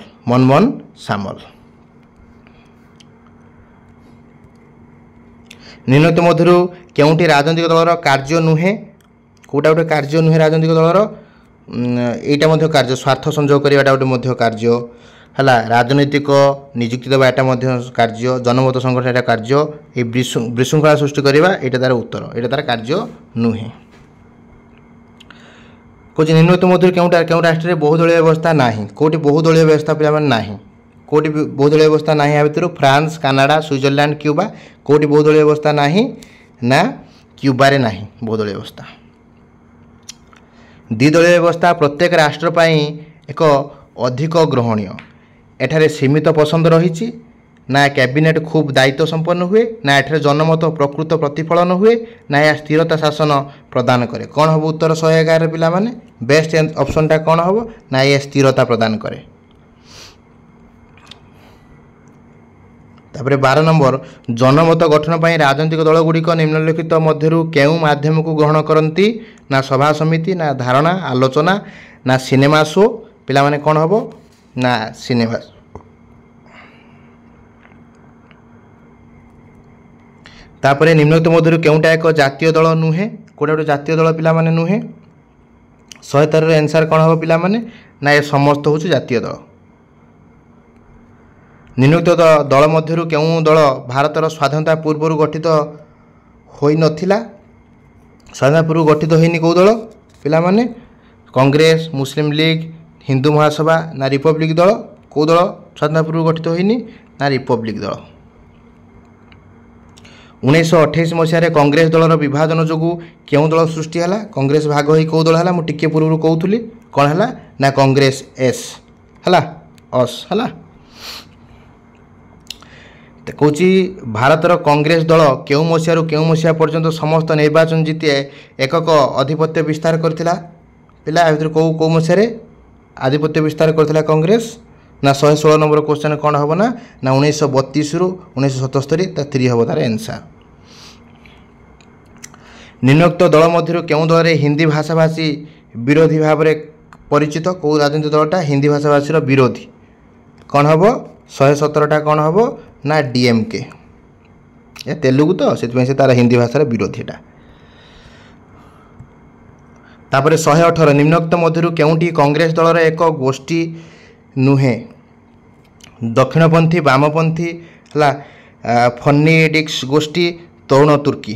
ନିମ୍ନୋକ୍ତ ମଧ୍ୟରୁ କେଉଁଟି ରାଜନୈତିକ ଦଳର କାର୍ଯ୍ୟ ନୁହେଁ? କେଉଁଟା ଗୋଟେ କାର୍ଯ୍ୟ ନୁହେଁ ରାଜନୈତିକ ଦଳର? এইটা ମଧ୍ୟ କାର୍ଯ୍ୟ। ସ୍ୱାର୍ଥ ସଂଯୋଗ କରିବାଟା ଗୋଟେ ମଧ୍ୟ କାର୍ଯ୍ୟ ହେଲା। ରାଜନୈତିକ ନିଯୁକ୍ତି ଦେବା ଏଇଟା ମଧ୍ୟ କାର୍ଯ୍ୟ। ଜନମତ ସଂଗଠନ ଏଇଟା କାର୍ଯ୍ୟ। এই ବିଶୃଙ୍ଖଳା ସୃଷ୍ଟି କରିବା ଏଇଟା ତାର ଉତ୍ତର, ଏଇଟା ତାର କାର୍ଯ୍ୟ ନୁହେଁ। କହୁଛି ନିମ୍ନୋକ୍ତ ମଧ୍ୟରୁ କେଉଁ ରାଷ୍ଟ୍ରରେ ବହୁଦଳୀୟ ବ୍ୟବସ୍ଥା ନାହିଁ? କେଉଁଠି ବହୁଦଳୀୟ ବ୍ୟବସ୍ଥା ପିଲାମାନେ ନାହିଁ? କେଉଁଠି ବହୁଦଳୀୟ ବ୍ୟବସ୍ଥା ନାହିଁ? ୟା ଭିତରୁ ଫ୍ରାନ୍ସ, କାନାଡ଼ା, ସୁଇଜରଲ୍ୟାଣ୍ଡ, କ୍ୟୁବା। କେଉଁଠି ବହୁଦଳୀୟ ବ୍ୟବସ୍ଥା ନାହିଁ? ନା କ୍ୟୁବାରେ ନାହିଁ ବହୁଦଳୀୟ ବ୍ୟବସ୍ଥା। ଦ୍ୱିଦଳୀୟ ବ୍ୟବସ୍ଥା ପ୍ରତ୍ୟେକ ରାଷ୍ଟ୍ର ପାଇଁ ଏକ ଅଧିକ ଗ୍ରହଣୀୟ। ଏଠାରେ ସୀମିତ ପସନ୍ଦ ରହିଛି ନା କ୍ୟାବିନେଟ୍ ଖୁବ୍ ଦାୟିତ୍ୱ ସମ୍ପନ୍ନ ହୁଏ, ନା ଏଠାରେ ଜନମତ ପ୍ରକୃତ ପ୍ରତିଫଳନ ହୁଏ, ନା ଏହା ସ୍ଥିରତା ଶାସନ ପ୍ରଦାନ କରେ? କ'ଣ ହେବ ଉତ୍ତର 111 ପିଲାମାନେ? ବେଷ୍ଟ ଅପସନ୍ଟା କ'ଣ ହେବ? ନା ଏହା ସ୍ଥିରତା ପ୍ରଦାନ କରେ। ତାପରେ 12 ନମ୍ବର, ଜନମତ ଗଠନ ପାଇଁ ରାଜନୈତିକ ଦଳଗୁଡ଼ିକ ନିମ୍ନଲିଖିତ ମଧ୍ୟରୁ କେଉଁ ମାଧ୍ୟମକୁ ଗ୍ରହଣ କରନ୍ତି? ନା ସଭା ସମିତି, ନା ଧାରଣା ଆଲୋଚନା, ନା ସିନେମା ଶୋ? ପିଲାମାନେ କ'ଣ ହେବ? ନା ସିନେମା। ତାପରେ ନିମ୍ନୋକ୍ତ ମଧ୍ୟରୁ କେଉଁଟା ଏକ ଜାତୀୟ ଦଳ ନୁହେଁ? କେଉଁଟା ଗୋଟେ ଜାତୀୟ ଦଳ ପିଲାମାନେ ନୁହେଁ? 113ର ଆନ୍ସର୍ କ'ଣ ହେବ ପିଲାମାନେ? ନା ଏ ସମସ୍ତ ହେଉଛି ଜାତୀୟ ଦଳ। ନିମ୍ନୋକ୍ତ ଦଳ ମଧ୍ୟରୁ କେଉଁ ଦଳ ଭାରତର ସ୍ୱାଧୀନତା ପୂର୍ବରୁ ଗଠିତ ହୋଇନଥିଲା? ସ୍ୱାଧୀନତା ପୂର୍ବରୁ ଗଠିତ ହୋଇନି କେଉଁ ଦଳ ପିଲାମାନେ? କଂଗ୍ରେସ, ମୁସଲିମ ଲିଗ୍, ହିନ୍ଦୁ ମହାସଭା, ନା ରିପବ୍ଲିକ୍ ଦଳ? କେଉଁ ଦଳ ସ୍ୱାଧୀନତା ପୂର୍ବରୁ ଗଠିତ ହୋଇନି? ନା ରିପବ୍ଲିକ୍ ଦଳ। 1928 ମସିହାରେ କଂଗ୍ରେସ ଦଳର ବିଭାଜନ ଯୋଗୁଁ କେଉଁ ଦଳ ସୃଷ୍ଟି ହେଲା? କଂଗ୍ରେସ ଭାଗ ହୋଇ କେଉଁ ଦଳ ହେଲା? ମୁଁ ଟିକିଏ ପୂର୍ବରୁ କହୁଥିଲି କ'ଣ ହେଲା? ନା କଂଗ୍ରେସ ଏସ୍ ହେଲା, ଅସ୍ ହେଲା। କହୁଛି ଭାରତର କଂଗ୍ରେସ ଦଳ କେଉଁ ମସିହାରୁ କେଉଁ ମସିହା ପର୍ଯ୍ୟନ୍ତ ସମସ୍ତ ନିର୍ବାଚନ ଜିତି ଏକକ ଆଧିପତ୍ୟ ବିସ୍ତାର କରିଥିଲା? ପିଲା ଏ ଭିତରୁ କେଉଁ ମସିହାରେ ଆଧିପତ୍ୟ ବିସ୍ତାର କରିଥିଲା କଂଗ୍ରେସ? ନା 116 ନମ୍ବର କ୍ୱେଶ୍ଚନ୍ କ'ଣ ହେବ? ନା 1932ରୁ 1977, ତା 3 ହେବ ତାର ଆନ୍ସର୍। ନିମ୍ନୋକ୍ତ ଦଳ ମଧ୍ୟରୁ କେଉଁ ଦଳରେ ହିନ୍ଦୀ ଭାଷାଭାଷୀ ବିରୋଧୀ ଭାବରେ ପରିଚିତ? କେଉଁ ରାଜନୈତିକ ଦଳଟା ହିନ୍ଦୀ ଭାଷାଭାଷୀର ବିରୋଧୀ? କ'ଣ ହେବ? 117ଟା କ'ଣ ହେବ? ନା DMK। ଏ ତେଲୁଗୁ ତ, ସେଥିପାଇଁ ସେ ତାର ହିନ୍ଦୀ ଭାଷାର ବିରୋଧୀଟା। ତାପରେ 118, ନିମ୍ନୋକ୍ତ ମଧ୍ୟରୁ କେଉଁଟି କଂଗ୍ରେସ ଦଳର ଏକ ଗୋଷ୍ଠୀ ନୁହେଁ? ଦକ୍ଷିଣପନ୍ଥୀ, ବାମପନ୍ଥୀ ହେଲା, ଫନିଡ଼ିକ୍ସ ଗୋଷ୍ଠୀ, ତରୁଣ ତୁର୍କୀ।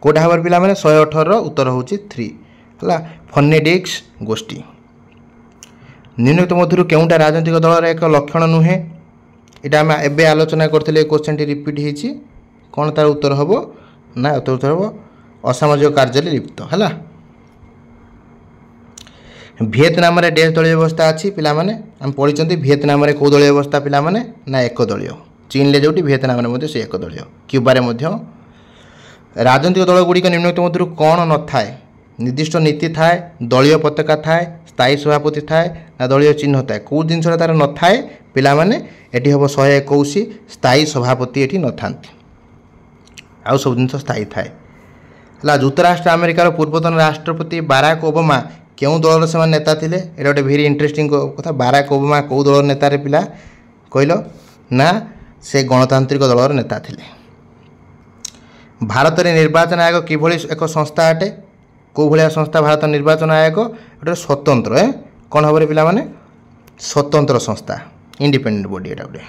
କେଉଁଟା ହେବ ପିଲାମାନେ? 118ର ଉତ୍ତର ହେଉଛି 3 ହେଲା, ଫନିଡ଼ିକ୍ସ ଗୋଷ୍ଠୀ। ନିମ୍ନୋକ୍ତ ମଧ୍ୟରୁ କେଉଁଟା ରାଜନୈତିକ ଦଳର ଏକ ଲକ୍ଷଣ ନୁହେଁ? এটা ଆମେ ଏବେ ଆଲୋଚନା କରିଥିଲେ, ଏ କ୍ୱେଶ୍ଚନଟି ରିପିଟ୍ ହେଇଛି। କ'ଣ ତାର ଉତ୍ତର ହେବ? ନା ଉତ୍ତର ହେବ ଅସାମାଜିକ କାର୍ଯ୍ୟରେ ଲିପ୍ତ ହେଲା। ଭିଏତନାମରେ ଡେସ୍ ଦଳୀୟ ବ୍ୟବସ୍ଥା ଅଛି ପିଲାମାନେ, ଆମେ ପଢ଼ିଛନ୍ତି। ଭିଏତନାମରେ କେଉଁ ଦଳୀୟ ବ୍ୟବସ୍ଥା ପିଲାମାନେ? ନା ଏକଦଳୀୟ। ଚୀନରେ ଯେଉଁଠି, ଭିଏତନାମରେ ମଧ୍ୟ ସେ ଏକଦଳୀୟ। କ୍ୟୁବାରେ ମଧ୍ୟ। ରାଜନୈତିକ ଦଳଗୁଡ଼ିକ ନିମ୍ନୋକ୍ତ ମଧ୍ୟରୁ କ'ଣ ନଥାଏ? ନିର୍ଦ୍ଦିଷ୍ଟ ନୀତି ଥାଏ, ଦଳୀୟ ପତାକା ଥାଏ, ସ୍ଥାୟୀ ସଭାପତି ଥାଏ, ନା ଦଳୀୟ ଚିହ୍ନ ଥାଏ? କେଉଁ ଜିନିଷଟା ତାର ନଥାଏ ପିଲାମାନେ? ଏଠି ହେବ 121, ସ୍ଥାୟୀ ସଭାପତି ଏଠି ନଥାନ୍ତି, ଆଉ ସବୁ ଜିନିଷ ସ୍ଥାୟୀ ଥାଏ ହେଲା। ଯୁକ୍ତରାଷ୍ଟ୍ର ଆମେରିକାର ପୂର୍ବତନ ରାଷ୍ଟ୍ରପତି ବାରାକ ଓବାମା କେଉଁ ଦଳର ସେମାନେ ନେତା ଥିଲେ? ଏଇଟା ଗୋଟେ ଭେରି ଇଣ୍ଟରେଷ୍ଟିଂ କଥା। ବାରାକ ଓବାମା କେଉଁ ଦଳର ନେତାରେ ପିଲା କହିଲ? ନା ସେ ଗଣତାନ୍ତ୍ରିକ ଦଳର ନେତା ଥିଲେ। भारत में निर्वाचन आयोग किभली एक संस्था अटे कौ भाया संस्था भारत निर्वाचन आयोग गोटे स्वतंत्र कौन हम पे स्वतंत्र संस्था इंडिपेंडेंट बॉडी एटा गोटे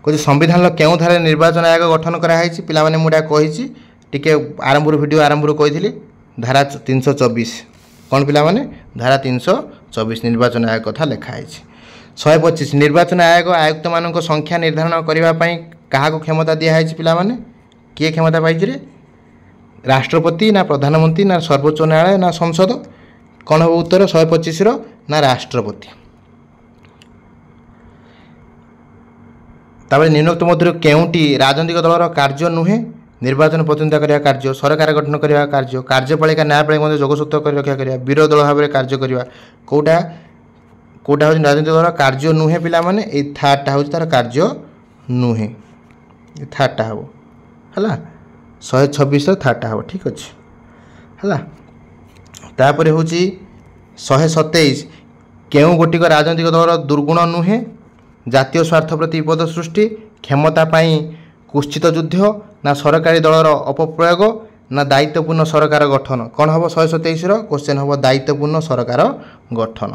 कौन संविधान क्यों धारा निर्वाचन आयोग गठन कराई पे मुझे कही टी आरंभ वीडियो आरंभ कही धारा 324 कौन पे धारा 324 निर्वाचन आयोग कथा लिखाई 125 निर्वाचन आयोग आयुक्त मान संख्या निर्धारण करने क्या क्षमता दिखाई पे किए क्षमता पाई रे राष्ट्रपति ना प्रधानमंत्री ना सर्वोच्च न्यायालय ना संसद कौन हम उत्तर 125 ना राष्ट्रपति। तापर निम्नोक्त मध्य केउटी राजनीतिक दलर कार्य नुहे निर्वाचन प्रतिनिधित्व करने कार्य सरकार गठन करने कार्य कार्यपालिका न्यायपालिका जोगसूत्र कर रक्षा करने विरोधी दल भाव में कार्य करने कौटा कौटा हूँ राजनीतिक दल कार्य नुहे पे थार्डटा हूँ तार कार्य नुहे थार्डटा हम है 126 थार्डटा हम ठीक अच्छे है तापर हूँ 127 केउ गोटिक राजनीतिक दलर दुर्गुण नुहे जातीय स्वार्थ प्रति विपद सृष्टि क्षमता पाई कुश्चित युद्ध ना सरकारी दलर अपप्रयोग ना दायित्वपूर्ण सरकार गठन कौन हम 127 क्वेश्चन हम दायित्वपूर्ण सरकार गठन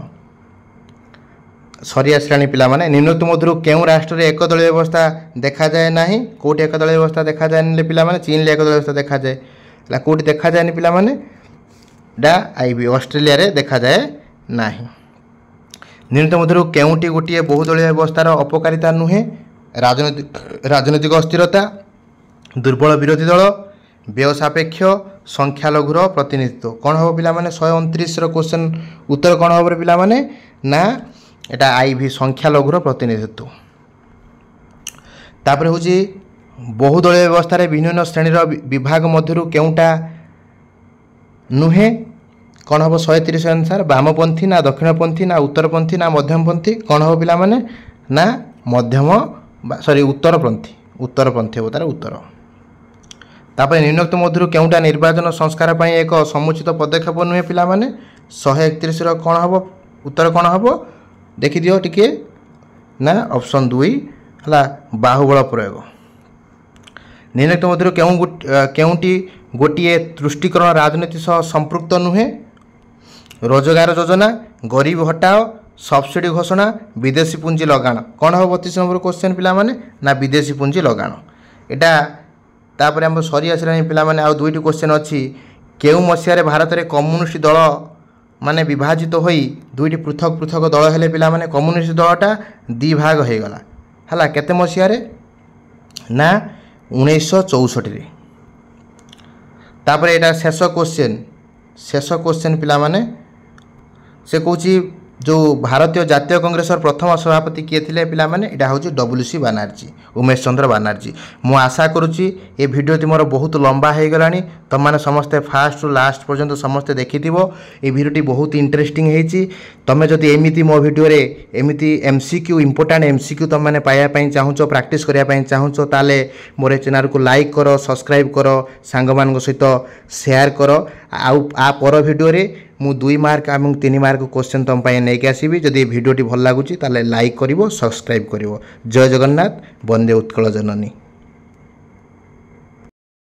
सरी आसलानी पिला माने निम्नोक्त मध्य केउ राष्ट्र में एक दलीय व्यवस्था देखा जाए ना कौटी एक दलीय व्यवस्था देखा जाए पिला माने चीन एक दलीय व्यवस्था देखा जाए कौटी देखा जाए पिला माने डा आईबी ऑस्ट्रेलिया रे देखा जाए ना निम्नोक्त मध्य केउटी गोटे बहुदलीय व्यवस्थार अपकारिता नुहे राजनीतिक अस्थिरता दुर्बल विरोधी दल व्यवसापेक्ष संख्यालघुर प्रतिनिधित्व कौन हम पिला माने 129 क्वेश्चन उत्तर कौन हम पिला माने ना एटा आईवी संख्यालघुर प्रतिनिधित्व। तापर हूँ बहुदलीय व्यवस्था भिन्न श्रेणीर विभाग मध्य केउटा नुहे कौन हम 130 अनुसार वामपंथी ना दक्षिणपंथी ना उत्तरपंथी ना मध्यमपंथी कौन हम पिला माने ना मध्यम सॉरी उत्तरपंथी हो तार उत्तर। तापर निम्नोक्त मध्य केउटा निर्वाचन संस्कार पर एक समुचित पदक्षेप नुहे पिला माने 131 कौन हम उत्तर कौन हम देखी दियो टिके ना ऑप्शन 2 है बाहुबल प्रयोग। निम्नोक्त मध्य केउटी गोटे तुष्टिकरण राजनीति सह संपृक्त नुहे रोजगार योजना गरीब हटाओ सब्सिडी घोषणा विदेशी पुंजी लगाण कौन हम 32 नंबर क्वेश्चन पिला माने ना विदेशी पुंजी लगाण एटा तापर हम सरी आसलानी पिला माने आ दुईटी क्वेश्चन अच्छी केउ मसीह भारत में कम्युनिस्ट दल माने विभाजित होई दुईटी पृथक पृथक दल हेले पिला माने कम्युनिस्ट दलटा दी भाग हो गला हला केते मसीह रे ना 1964 रे। तापर एटा शेष क्वेश्चन पिला माने से कहूँ जो भारतीय जातीय कांग्रेस प्रथम सभापति किए थे पिला माने एटा हूँ WC बनर्जी उमेश चंद्र बनर्जी। मु आशा करुच्ची ये भिडियो मोर बहुत लंबा हो गलानी तुम मैंने समस्ते फास्ट टू लास्ट पर्यंत समस्ते देखि ये भिडियोटी बहुत इंटरेस्टिंग होती तुम जदि एमती मो भिडियो एमती MCQ इंपोर्टाट MCQ तुम मैंने पाइबापी चाहूँ प्रैक्टिस करने चाहूँ ताले मोर चैनल को लाइक कर सब्सक्राइब कर सांग मान सहित शेयर कर आ पर भिडियो मु 2 मार्क और 3 मार्क क्वेश्चन तुम नहीं आसबि जदि भिडियोटी भल लगुच लाइक कर सब्सक्राइब कर। जय जगन्नाथ वंदे उत्कल जननी।